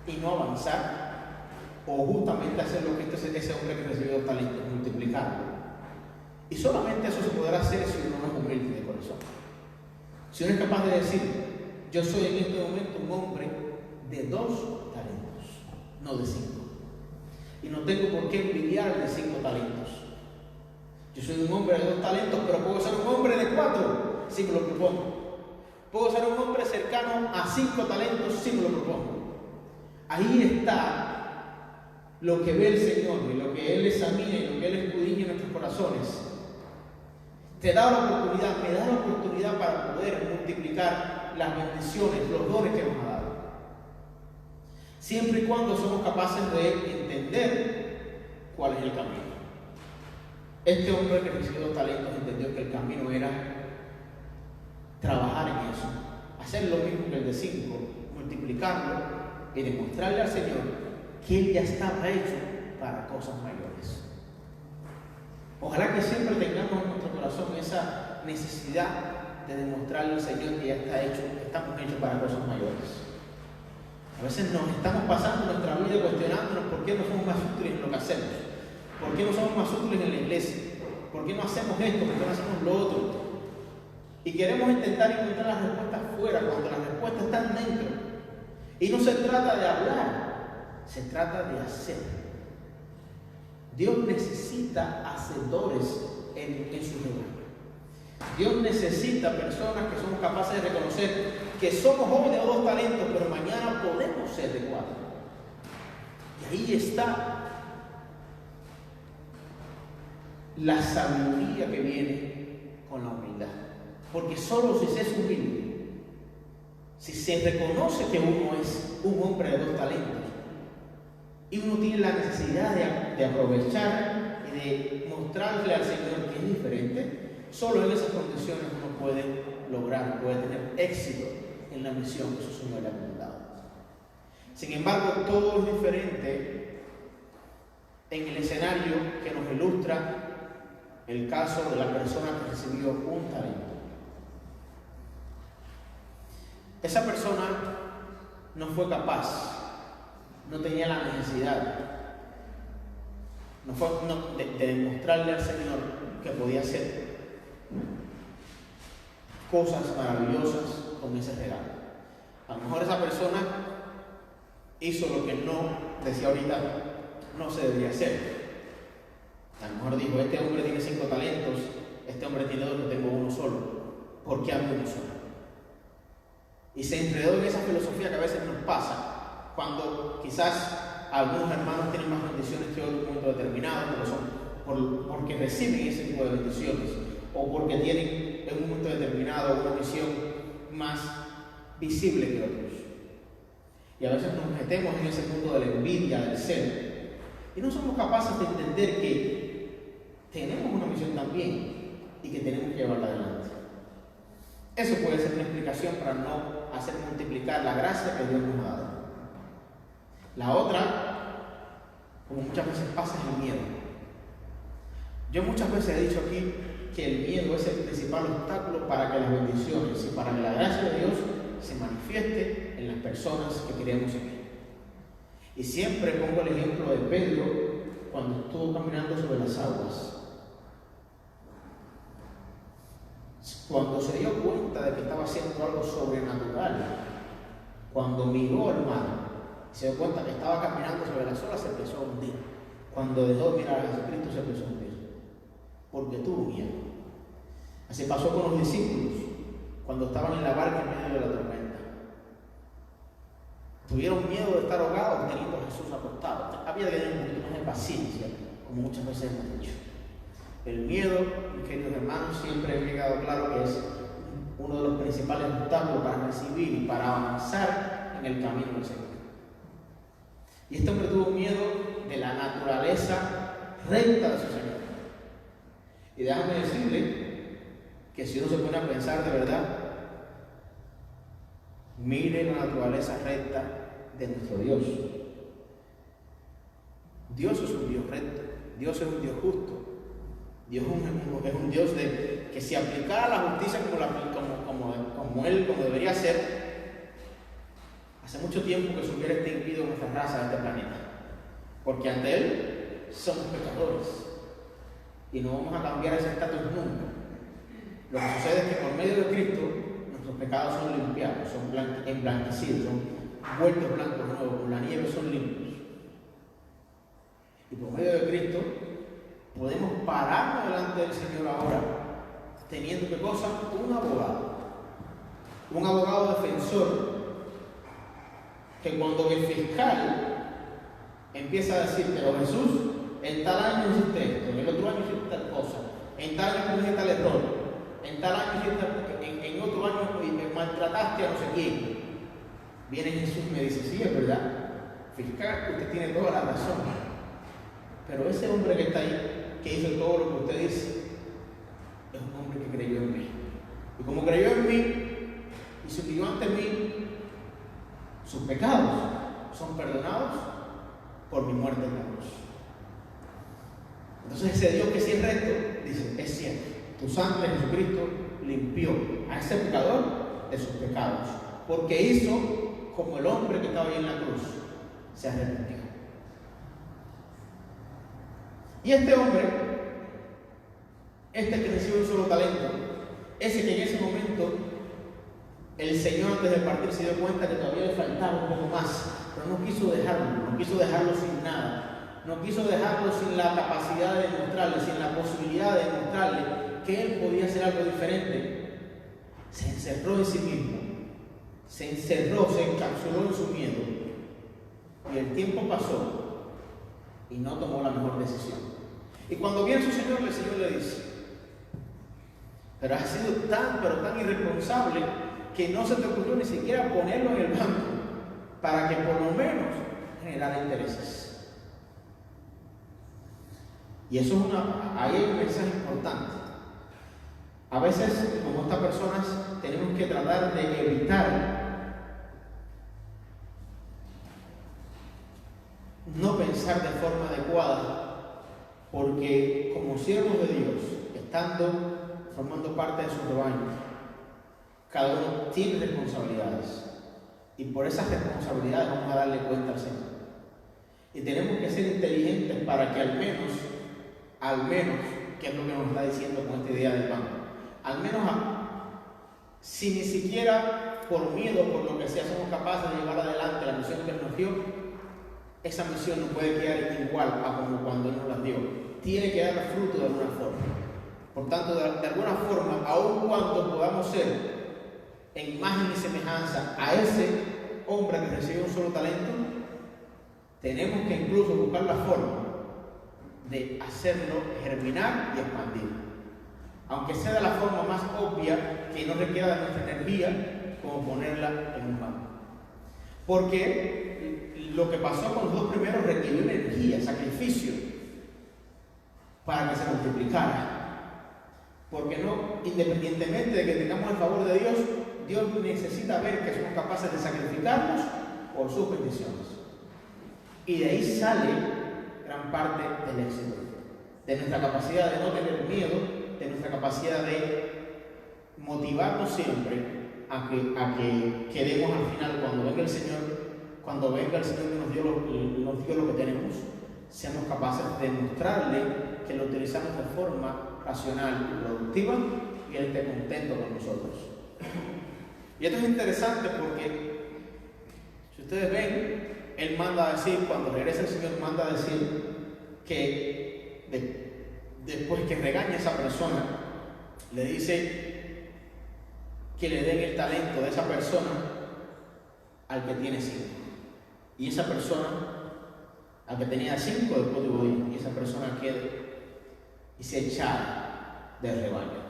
y no avanzar, o justamente hacer lo que ese hombre que recibió talento, multiplicarlo. Y solamente eso se podrá hacer si uno no es humilde de corazón. Si uno es capaz de decir, yo soy en este momento un hombre de 2 talentos, no de 5. Y no tengo por qué envidiar de 5 talentos. Yo soy un hombre de 2 talentos, pero puedo ser un hombre de 4 si me lo propongo. Puedo ser un hombre cercano a 5 talentos si me lo propongo. Ahí está lo que ve el Señor y lo que Él examina y lo que Él escudriña en nuestros corazones. Te da la oportunidad, me da la oportunidad para poder multiplicar las bendiciones, los dones que nos ha dado. Siempre y cuando somos capaces de entender cuál es el camino. Este hombre que recibió 2 talentos entendió que el camino era trabajar en eso, hacer lo mismo que el de 5, multiplicarlo y demostrarle al Señor que Él ya estaba hecho para cosas mayores. Ojalá que siempre tengamos en nuestro corazón esa necesidad de demostrarle al Señor que ya estamos hechos para cosas mayores. A veces nos estamos pasando nuestra vida cuestionándonos por qué no somos más útiles en lo que hacemos, por qué no somos más útiles en la iglesia, por qué no hacemos esto, por qué no hacemos lo otro. Y queremos intentar encontrar las respuestas fuera cuando las respuestas están dentro. Y no se trata de hablar, se trata de hacer. Dios necesita hacedores en su rebaño. Dios necesita personas que somos capaces de reconocer que somos jóvenes de 2 talentos, pero mañana podemos ser de 4. Y ahí está la sabiduría que viene con la humildad. Porque solo si se es humilde, si se reconoce que uno es un hombre de 2 talentos y uno tiene la necesidad de aprovechar y de mostrarle al Señor que es diferente, solo en esas condiciones uno puede lograr, puede tener éxito en la misión que su Señor le ha mandado. Sin embargo, todo es diferente en el escenario que nos ilustra el caso de la persona que recibió un talento. Esa persona no fue capaz, no tenía la necesidad de demostrarle al Señor que podía hacer cosas maravillosas con ese regalo. A lo mejor esa persona hizo lo que decía ahorita, no se debía hacer. A lo mejor dijo, este hombre tiene 5 talentos, este hombre tiene 2, yo tengo 1 solo. ¿Por qué a mí 1 solo? Y se enredó en esa filosofía que a veces nos pasa, cuando quizás algunos hermanos tienen más bendiciones que otros en un momento determinado, pero son porque reciben ese tipo de bendiciones, o porque tienen en un momento determinado una visión más visible que otros. Y a veces nos metemos en ese punto de la envidia, del celo, y no somos capaces de entender que tenemos una misión también y que tenemos que llevarla adelante. Eso puede ser una explicación para no hacer multiplicar la gracia que Dios nos ha dado. La otra, como muchas veces pasa, es el miedo. Yo muchas veces he dicho aquí que el miedo es el principal obstáculo para que las bendiciones y para que la gracia de Dios se manifieste en las personas que creemos en Él. Y siempre pongo el ejemplo de Pedro cuando estuvo caminando sobre las aguas. Cuando se dio cuenta de que estaba haciendo algo sobrenatural, cuando miró al mar, se dio cuenta que estaba caminando sobre las olas, se empezó a hundir. Cuando dejó de mirar a Jesucristo, se empezó a hundir, porque tuvo miedo. Así pasó con los discípulos, cuando estaban en la barca en medio de la tormenta. Tuvieron miedo de estar ahogados teniendo a Jesús acostado. Había que tener un poquito más de paciencia, como muchas veces hemos dicho. El miedo, mis queridos hermanos, siempre he quedado claro que es uno de los principales obstáculos para recibir y para avanzar en el camino del Señor. Y este hombre tuvo miedo de la naturaleza recta de su Señor. Y déjame decirle que si uno se pone a pensar de verdad, mire la naturaleza recta de nuestro Dios. Dios es un Dios recto, Dios es un Dios justo. Dios es un Dios que si aplicara la justicia como debería ser, hace mucho tiempo que se hubiera extinguido nuestra raza de este planeta. Porque ante Él somos pecadores y no vamos a cambiar ese estatus nunca. Lo que sucede es que por medio de Cristo nuestros pecados son limpiados, son emblanquecidos, son vueltos blancos de nuevo, con la nieve son limpios. Y por medio de Cristo podemos pararnos delante del Señor ahora, teniendo ¿qué cosa? Un abogado defensor, que cuando el fiscal empieza a decir, pero Jesús, en tal año hiciste esto, en el otro año hiciste tal cosa, en tal año hiciste tal error, en tal año hiciste, en otro año maltrataste a no sé quién. Viene Jesús y me dice, sí, es verdad, fiscal, usted tiene toda la razón, pero ese hombre que está ahí, que hizo todo lo que usted dice, es un hombre que creyó en mí. Y como creyó en mí y se humilló ante mí, sus pecados son perdonados por mi muerte en la cruz. Entonces ese Dios que sí es recto dice, es cierto, tu sangre Jesucristo limpió a ese pecador de sus pecados, porque hizo como el hombre que estaba ahí en la cruz se arrepintió. Y este hombre, que recibe un solo talento, ese que en ese momento el Señor antes de partir se dio cuenta que todavía le faltaba un poco más, pero no quiso dejarlo sin nada, no quiso dejarlo sin la capacidad de demostrarle, sin la posibilidad de demostrarle que él podía hacer algo diferente. Se encerró en sí mismo, se encapsuló en su miedo, y el tiempo pasó y no tomó la mejor decisión. Y cuando viene su Señor, el Señor le dice, pero has sido tan irresponsable que no se te ocurrió ni siquiera ponerlo en el banco para que por lo menos generara intereses. Y eso ahí hay un mensaje importante. A veces, como estas personas, tenemos que tratar de evitar no pensar de forma adecuada, porque como siervos de Dios, formando parte de su rebaño, cada uno tiene responsabilidades, y por esas responsabilidades vamos a darle cuenta al Señor. Y tenemos que ser inteligentes para que al menos, que es lo que nos está diciendo con esta idea del banco, al menos si ni siquiera por miedo, por lo que sea, somos capaces de llevar adelante la misión que Él nos dio, esa misión no puede quedar igual a como cuando Él nos la dio. Tiene que dar fruto de alguna forma. Por tanto, de alguna forma, aun cuando podamos ser en imagen y semejanza a ese hombre que recibió un solo talento, tenemos que incluso buscar la forma de hacerlo germinar y expandir. Aunque sea de la forma más obvia, que no requiera de nuestra energía, como ponerla en un banco. Porque lo que pasó con los dos primeros requirió energía, sacrificio, para que se multiplicara. Porque no, independientemente de que tengamos el favor de Dios, Dios necesita ver que somos capaces de sacrificarnos por sus bendiciones. Y de ahí sale gran parte del éxito, de nuestra capacidad de no tener miedo, de nuestra capacidad de motivarnos siempre a que quedemos al final, cuando venga el Señor que nos dio lo que tenemos, seamos capaces de mostrarle que lo utilizamos de forma racional y productiva, y Él esté contento con nosotros. Y esto es interesante porque, si ustedes ven, Él manda a decir, cuando regresa el Señor, manda a decir que después que regaña a esa persona, le dice que le den el talento de esa persona al que tiene 5. Y esa persona, al que tenía 5, después tuvo 10. Y esa persona queda y se echada del rebaño.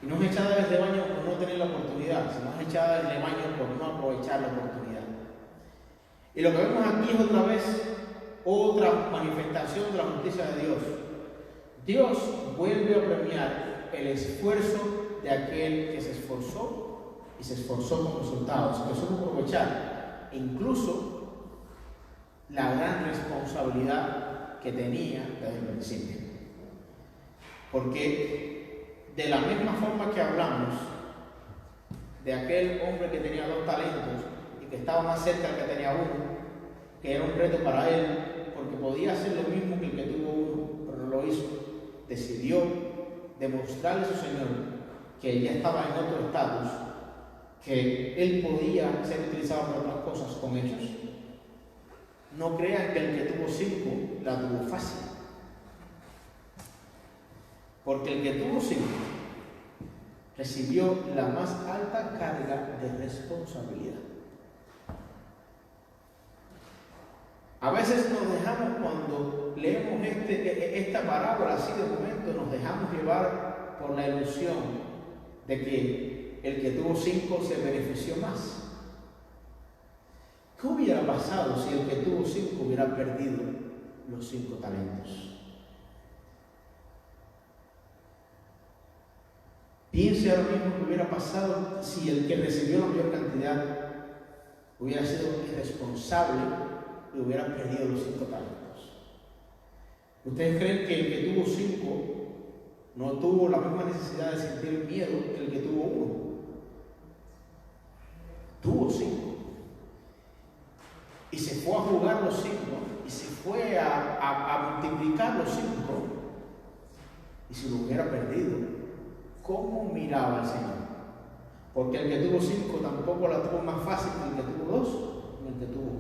Y no es echada del rebaño por no tener la oportunidad, sino es echada del rebaño por no aprovechar la oportunidad. Y lo que vemos aquí es otra vez otra manifestación de la justicia de Dios. Dios vuelve a premiar el esfuerzo de aquel que se esforzó y se esforzó con resultados, que supo aprovechar incluso la gran responsabilidad que tenía desde el principio. Porque de la misma forma que hablamos de aquel hombre que tenía 2 talentos y que estaba más cerca del que tenía 1, que era un reto para él, porque podía hacer lo mismo que el que tuvo 1, pero no lo hizo. Decidió demostrarle a su Señor que ya estaba en otro estatus, que él podía ser utilizado para otras cosas con ellos. No crean que el que tuvo 5 la tuvo fácil, porque el que tuvo 5 recibió la más alta carga de responsabilidad. A veces nos dejamos, cuando leemos esta parábola así de momento, nos dejamos llevar por la ilusión de que el que tuvo 5 se benefició más. ¿Qué hubiera pasado si el que tuvo 5 hubiera perdido los 5 talentos? Piense ahora mismo que hubiera pasado si el que recibió la mayor cantidad hubiera sido irresponsable y hubiera perdido los 5 talentos. ¿Ustedes creen que el que tuvo 5 no tuvo la misma necesidad de sentir miedo que el que tuvo 1? Tuvo 5. Y se fue a jugar los 5, y se fue a multiplicar los 5, y si lo hubiera perdido, ¿cómo miraba al Señor? Porque el que tuvo 5 tampoco la tuvo más fácil que el que tuvo 2, ni el que tuvo 1.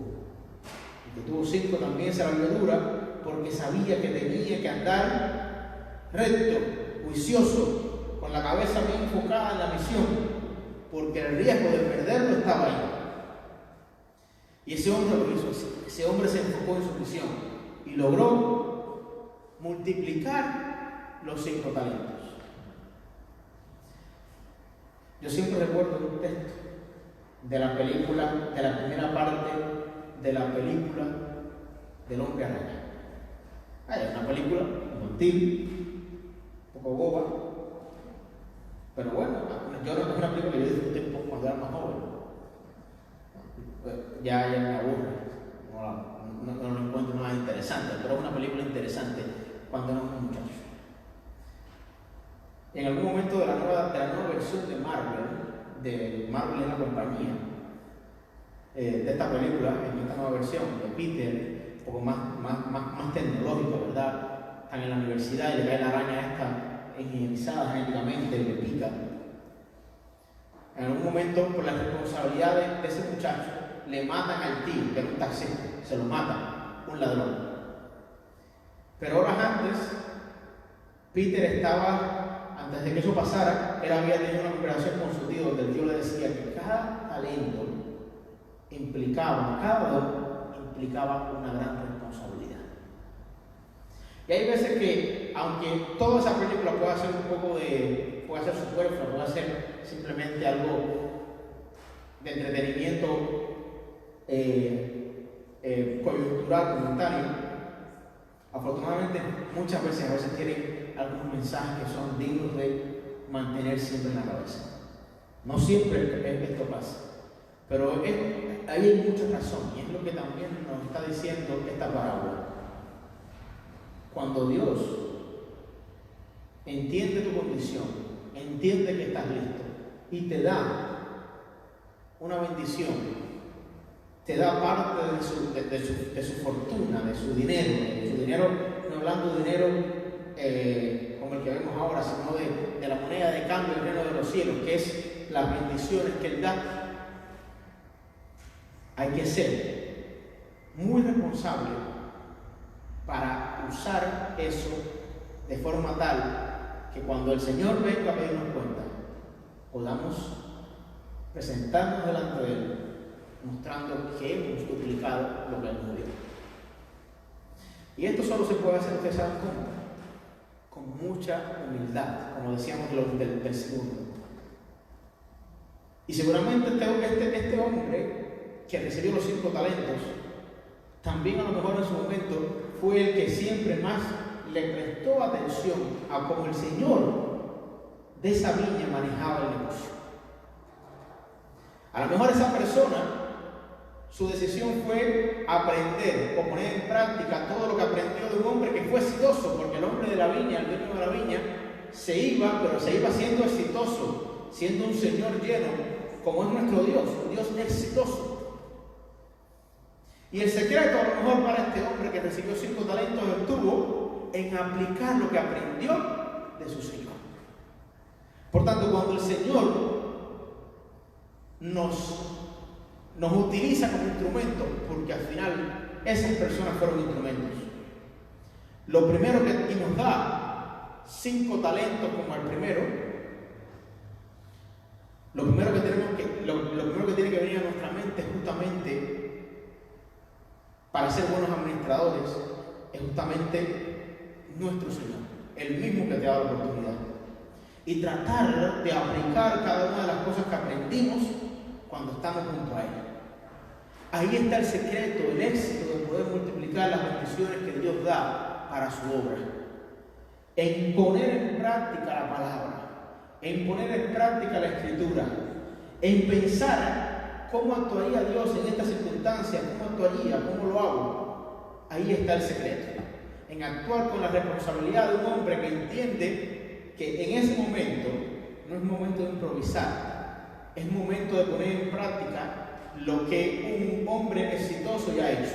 El que tuvo 5 también se la vio dura, porque sabía que tenía que andar recto, juicioso, con la cabeza bien enfocada en la misión, porque el riesgo de perderlo estaba ahí. Y ese hombre lo hizo así. Ese hombre se enfocó en su misión y logró multiplicar los 5 talentos. Yo siempre recuerdo un texto de la película, de la primera parte de la película del Hombre Araña. Es una película infantil, un poco boba, pero bueno, yo no es una película que yo disfruté un poco cuando era más joven. Ya me aburre, no lo encuentro nada interesante, pero es una película interesante cuando era un muchacho. En algún momento de la nueva versión de Marvel es la compañía, de esta película, en esta nueva versión de Peter, un poco más tecnológico, ¿verdad? Están en la universidad y le cae la araña esta inmunizada genéticamente y le pica. En algún momento, por las responsabilidades de ese muchacho, le matan al tío, que era un taxista, se lo matan, un ladrón. Pero horas antes, Peter estaba, antes de que eso pasara, él había tenido una conversación con su tío, donde el tío le decía que cada talento cada don implicaba una gran responsabilidad. Y hay veces que, aunque toda esa película pueda ser puede ser superflua, puede ser simplemente algo de entretenimiento coyuntural, momentáneo, afortunadamente muchas veces a veces tienen algunos mensajes que son dignos de mantener siempre en la cabeza. No siempre esto pasa, pero ahí hay mucha razón, y es lo que también nos está diciendo esta parábola. Cuando Dios entiende tu condición, entiende que estás listo y te da una bendición, te da parte de su fortuna, de su dinero, no hablando de dinero como el que vemos ahora, sino de la moneda de cambio del reino de los cielos, que es las bendiciones que Él da. Hay que ser muy responsable para usar eso de forma tal que cuando el Señor venga a pedirnos cuenta, podamos presentarnos delante de Él, mostrando que hemos duplicado lo que Él nos dio. Y esto solo se puede hacer, ustedes saben cómo, con mucha humildad, como decíamos del segundo. Y seguramente este hombre que recibió los 5 talentos, también a lo mejor en su momento fue el que siempre más le prestó atención a cómo el Señor de esa viña manejaba el negocio. A lo mejor esa persona Su decisión fue aprender o poner en práctica todo lo que aprendió de un hombre que fue exitoso, porque el hombre de la viña, el dueño de la viña, se iba, pero se iba siendo exitoso, siendo un señor lleno, como es nuestro Dios, un Dios exitoso. Y el secreto, a lo mejor, para este hombre que recibió 5 talentos estuvo en aplicar lo que aprendió de su Señor. Por tanto, cuando el Señor nos utiliza como instrumento, porque al final esas personas fueron instrumentos. Lo primero que nos da 5 talentos como el primero, lo primero que tiene que venir a nuestra mente es justamente, para ser buenos administradores, es justamente nuestro Señor, el mismo que te da la oportunidad. Y tratar de aplicar cada una de las cosas que aprendimos cuando estamos junto a Él. Ahí está el secreto, el éxito de poder multiplicar las bendiciones que Dios da para su obra. En poner en práctica la palabra, en poner en práctica la Escritura, en pensar cómo actuaría Dios en esta circunstancia, cómo actuaría, cómo lo hago. Ahí está el secreto. En actuar con la responsabilidad de un hombre que entiende que en ese momento no es momento de improvisar, es momento de poner en práctica lo que un hombre exitoso ya ha hecho.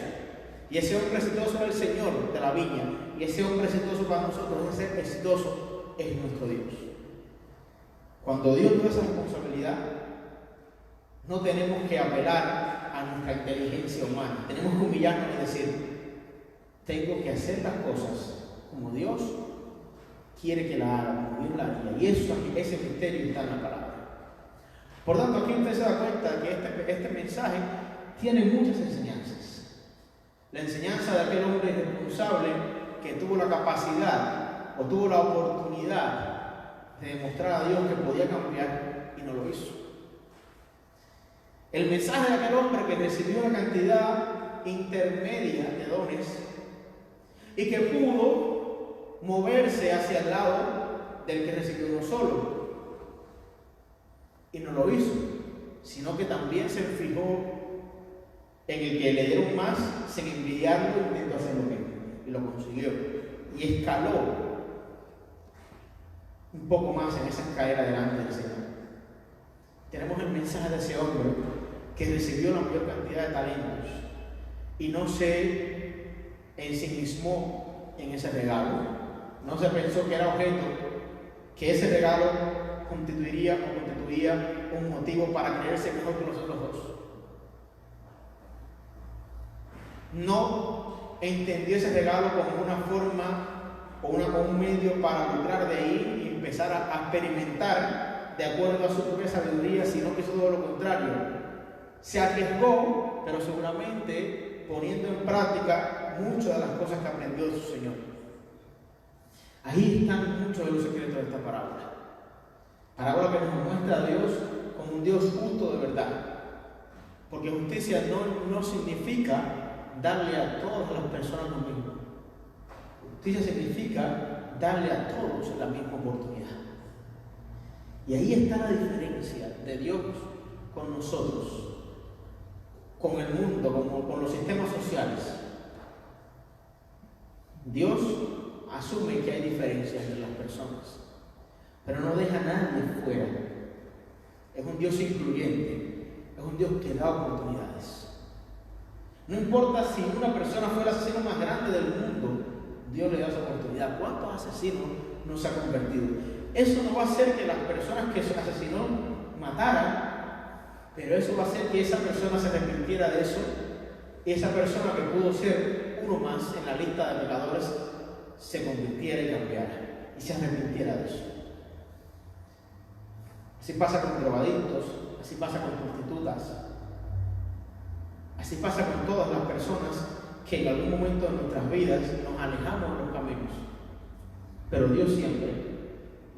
Y ese hombre exitoso es el Señor de la viña, y ese hombre exitoso para nosotros, ese exitoso es nuestro Dios. Cuando Dios nos da esa responsabilidad, no tenemos que apelar a nuestra inteligencia humana, tenemos que humillarnos y decir: tengo que hacer las cosas como Dios quiere que la haga, como Dios la haría. Y ese misterio está en la palabra. Por tanto, aquí usted se da cuenta que este mensaje tiene muchas enseñanzas. La enseñanza de aquel hombre irresponsable que tuvo la capacidad o tuvo la oportunidad de demostrar a Dios que podía cambiar y no lo hizo. El mensaje de aquel hombre que recibió una cantidad intermedia de dones y que pudo moverse hacia el lado del que recibió uno solo. Y no lo hizo, sino que también se fijó en el que le dieron más, sin envidiarlo, intentó hacer lo mismo. Y lo consiguió. Y escaló un poco más en esa escalera delante del Señor. Tenemos el mensaje de ese hombre que recibió la mayor cantidad de talentos y no se ensimismó en ese regalo. No se pensó que era objeto, que ese regalo constituiría un motivo para creerse mejor que los otros dos. No entendió ese regalo como una forma o un medio para lograr de ir y empezar a experimentar de acuerdo a su propia sabiduría, sino que hizo todo lo contrario. Se arriesgó, pero seguramente poniendo en práctica muchas de las cosas que aprendió de su Señor. Ahí están muchos de los secretos de esta parábola. Parábola que nos muestra a Dios como un Dios justo de verdad. Porque justicia no significa darle a todas las personas lo mismo. Justicia significa darle a todos la misma oportunidad. Y ahí está la diferencia de Dios con nosotros, con el mundo, con los sistemas sociales. Dios asume que hay diferencias entre las personas, pero no deja a nadie fuera. Es un Dios incluyente, es un Dios que da oportunidades. No importa si una persona fue el asesino más grande del mundo, Dios le da esa oportunidad. ¿Cuántos asesinos no se han convertido? Eso no va a hacer que las personas que se asesinó mataran, pero eso va a hacer que esa persona se arrepintiera de eso, y esa persona que pudo ser uno más en la lista de pecadores se convirtiera y cambiara, y se arrepintiera de eso. Así pasa con drogadictos, así pasa con prostitutas, así pasa con todas las personas que en algún momento de nuestras vidas nos alejamos de los caminos. Pero Dios siempre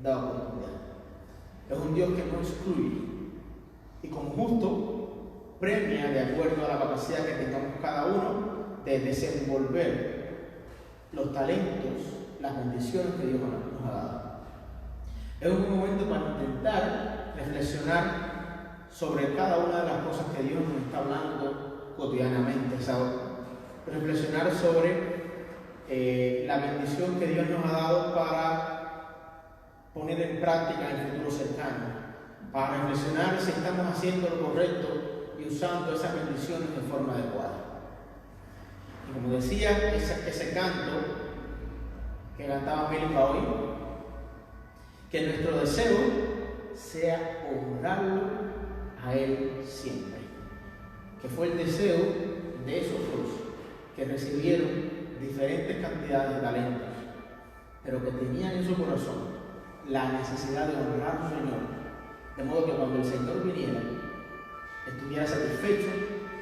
da oportunidad. Es un Dios que no excluye. Y como justo, premia de acuerdo a la capacidad que tengamos cada uno de desenvolver los talentos, las bendiciones que Dios nos ha dado. Es un momento para intentar reflexionar sobre cada una de las cosas que Dios nos está hablando cotidianamente, reflexionar sobre la bendición que Dios nos ha dado para poner en práctica en el futuro cercano, para reflexionar si estamos haciendo lo correcto y usando esas bendiciones de forma adecuada. Y como decía, ese canto que cantaba Milka hoy, que nuestro deseo sea honrarlo a Él siempre, que fue el deseo de esos dos que recibieron diferentes cantidades de talentos, pero que tenían en su corazón la necesidad de honrar al Señor, de modo que cuando el Señor viniera, estuviera satisfecho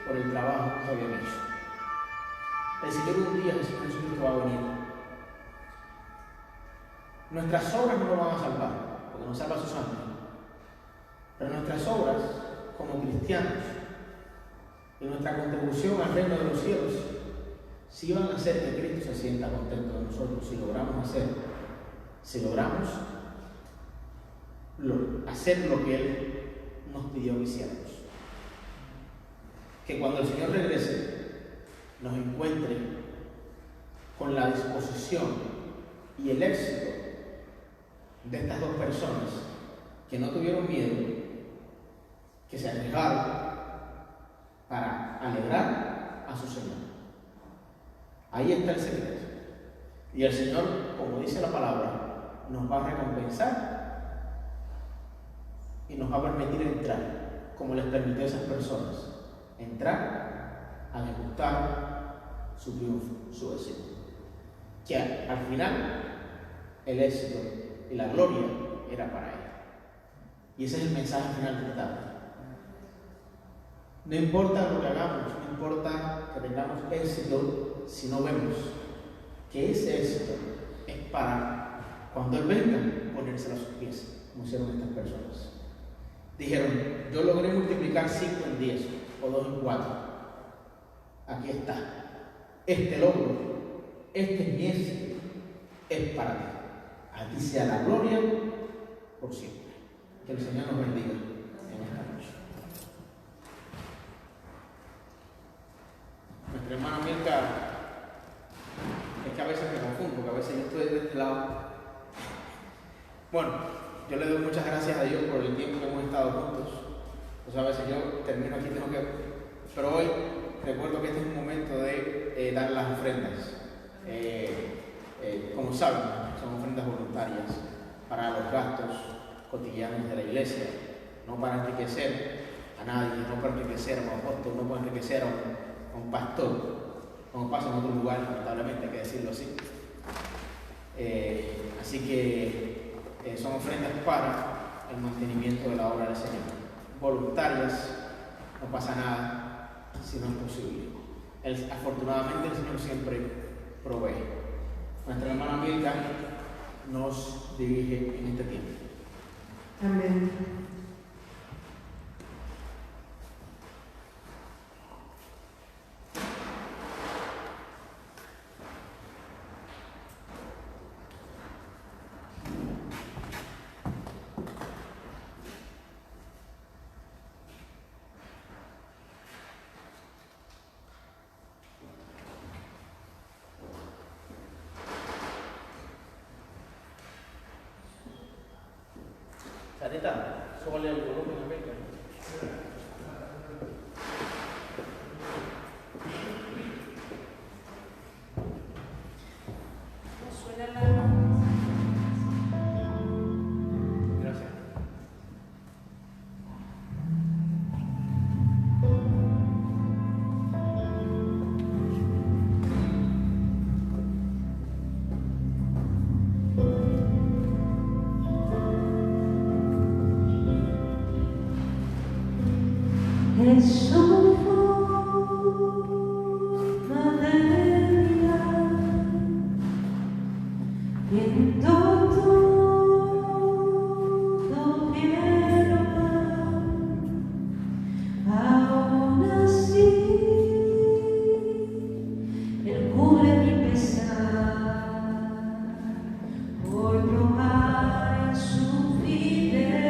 por el trabajo que habían hecho. El Señor un día, Jesucristo va a venir. Nuestras obras no nos van a salvar, porque nos salva su sangre, pero nuestras obras como cristianos y nuestra contribución al reino de los cielos sí van a hacer que Cristo se sienta contento de nosotros si logramos hacer lo que Él nos pidió que hiciéramos. Que cuando el Señor regrese nos encuentre con la disposición y el éxito de estas dos personas que no tuvieron miedo, que se arriesgaron para alegrar a su Señor. Ahí está el secreto. Y el Señor, como dice la palabra, nos va a recompensar y nos va a permitir entrar, como les permitió a esas personas, entrar a degustar su triunfo, su éxito. Que al final el éxito y la gloria era para Él. Y ese es el mensaje final de esta tarde. No importa lo que hagamos, no importa que tengamos éxito si no vemos que ese éxito es para cuando Él venga ponérselo a sus pies, como hicieron estas personas. Dijeron, yo logré multiplicar 5 en 10 o 2 en 4. Aquí está. Este logro, este es mi éxito, es para ti. A ti sea la gloria por siempre. Que el Señor nos bendiga en esta noche. Nuestra hermana Milka, es que a veces me confundo, porque a veces yo estoy de este lado. Bueno, yo le doy muchas gracias a Dios por el tiempo que hemos estado juntos. Pues a veces yo termino aquí, pero hoy recuerdo que este es un momento de dar las ofrendas. Como saben, son ofrendas voluntarias para los gastos cotidianos de la iglesia, no para enriquecer a nadie, no para enriquecer a un apóstol, no para enriquecer a un pastor, como pasa en otros lugares, lamentablemente, hay que decirlo así. Así que son ofrendas para el mantenimiento de la obra del Señor. Voluntarias, no pasa nada si no es posible. Afortunadamente el Señor siempre provee. Nuestra hermana Milka nos dirige en este tiempo. Amén. Sarita, súbale el volumen a Milka. Gracias. Jesús, madre mía, en todo quiero amar, aún así, Él cubre mi pesar, por probar su fidelidad.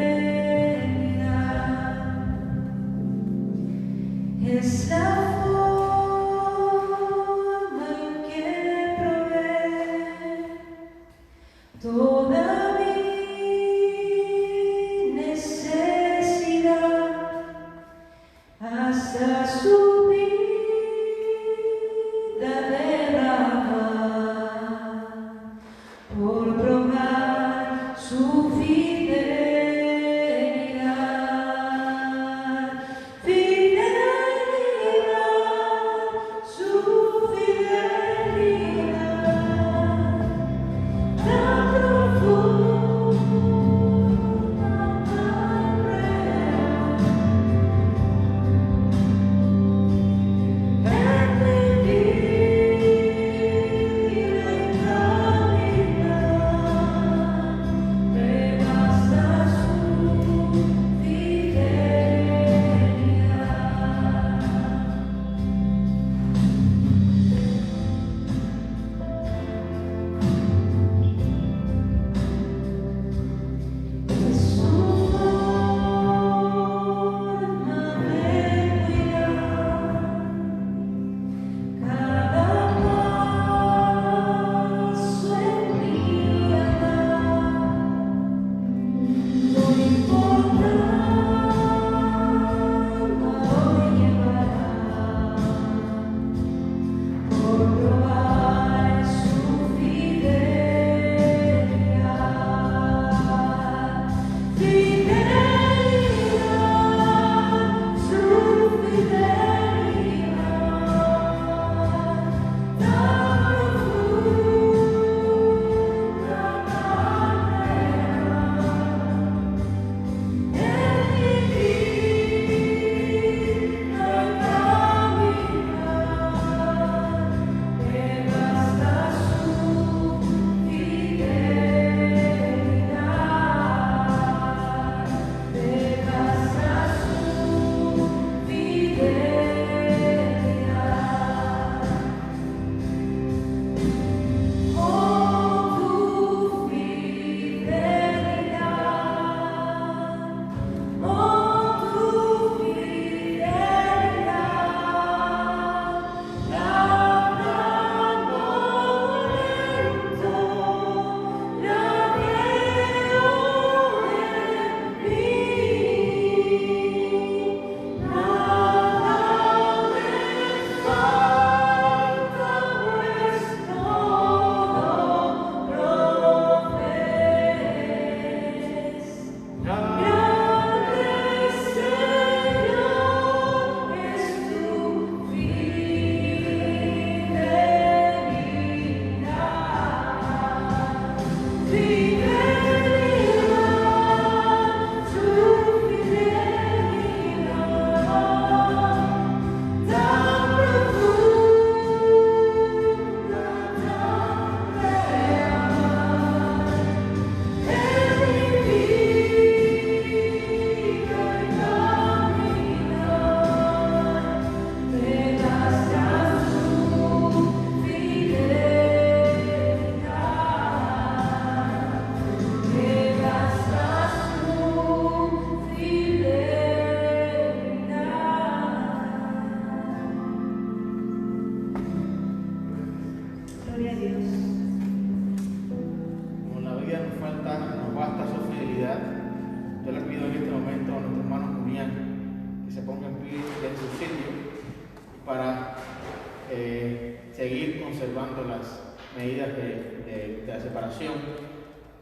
observando las medidas de la separación,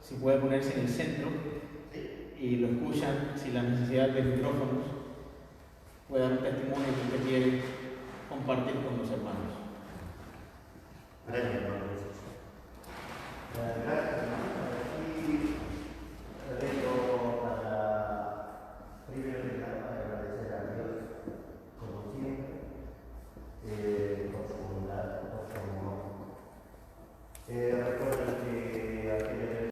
si puede ponerse en el centro y lo escuchan sin la necesidad de micrófonos, puede dar un testimonio que usted quiere compartir con los hermanos. Gracias, hermano Jesús. Gracias, hermano. Aquí vengo para, primero que nada, para agradecer a Dios, como siempre, por su bondad, por su amor.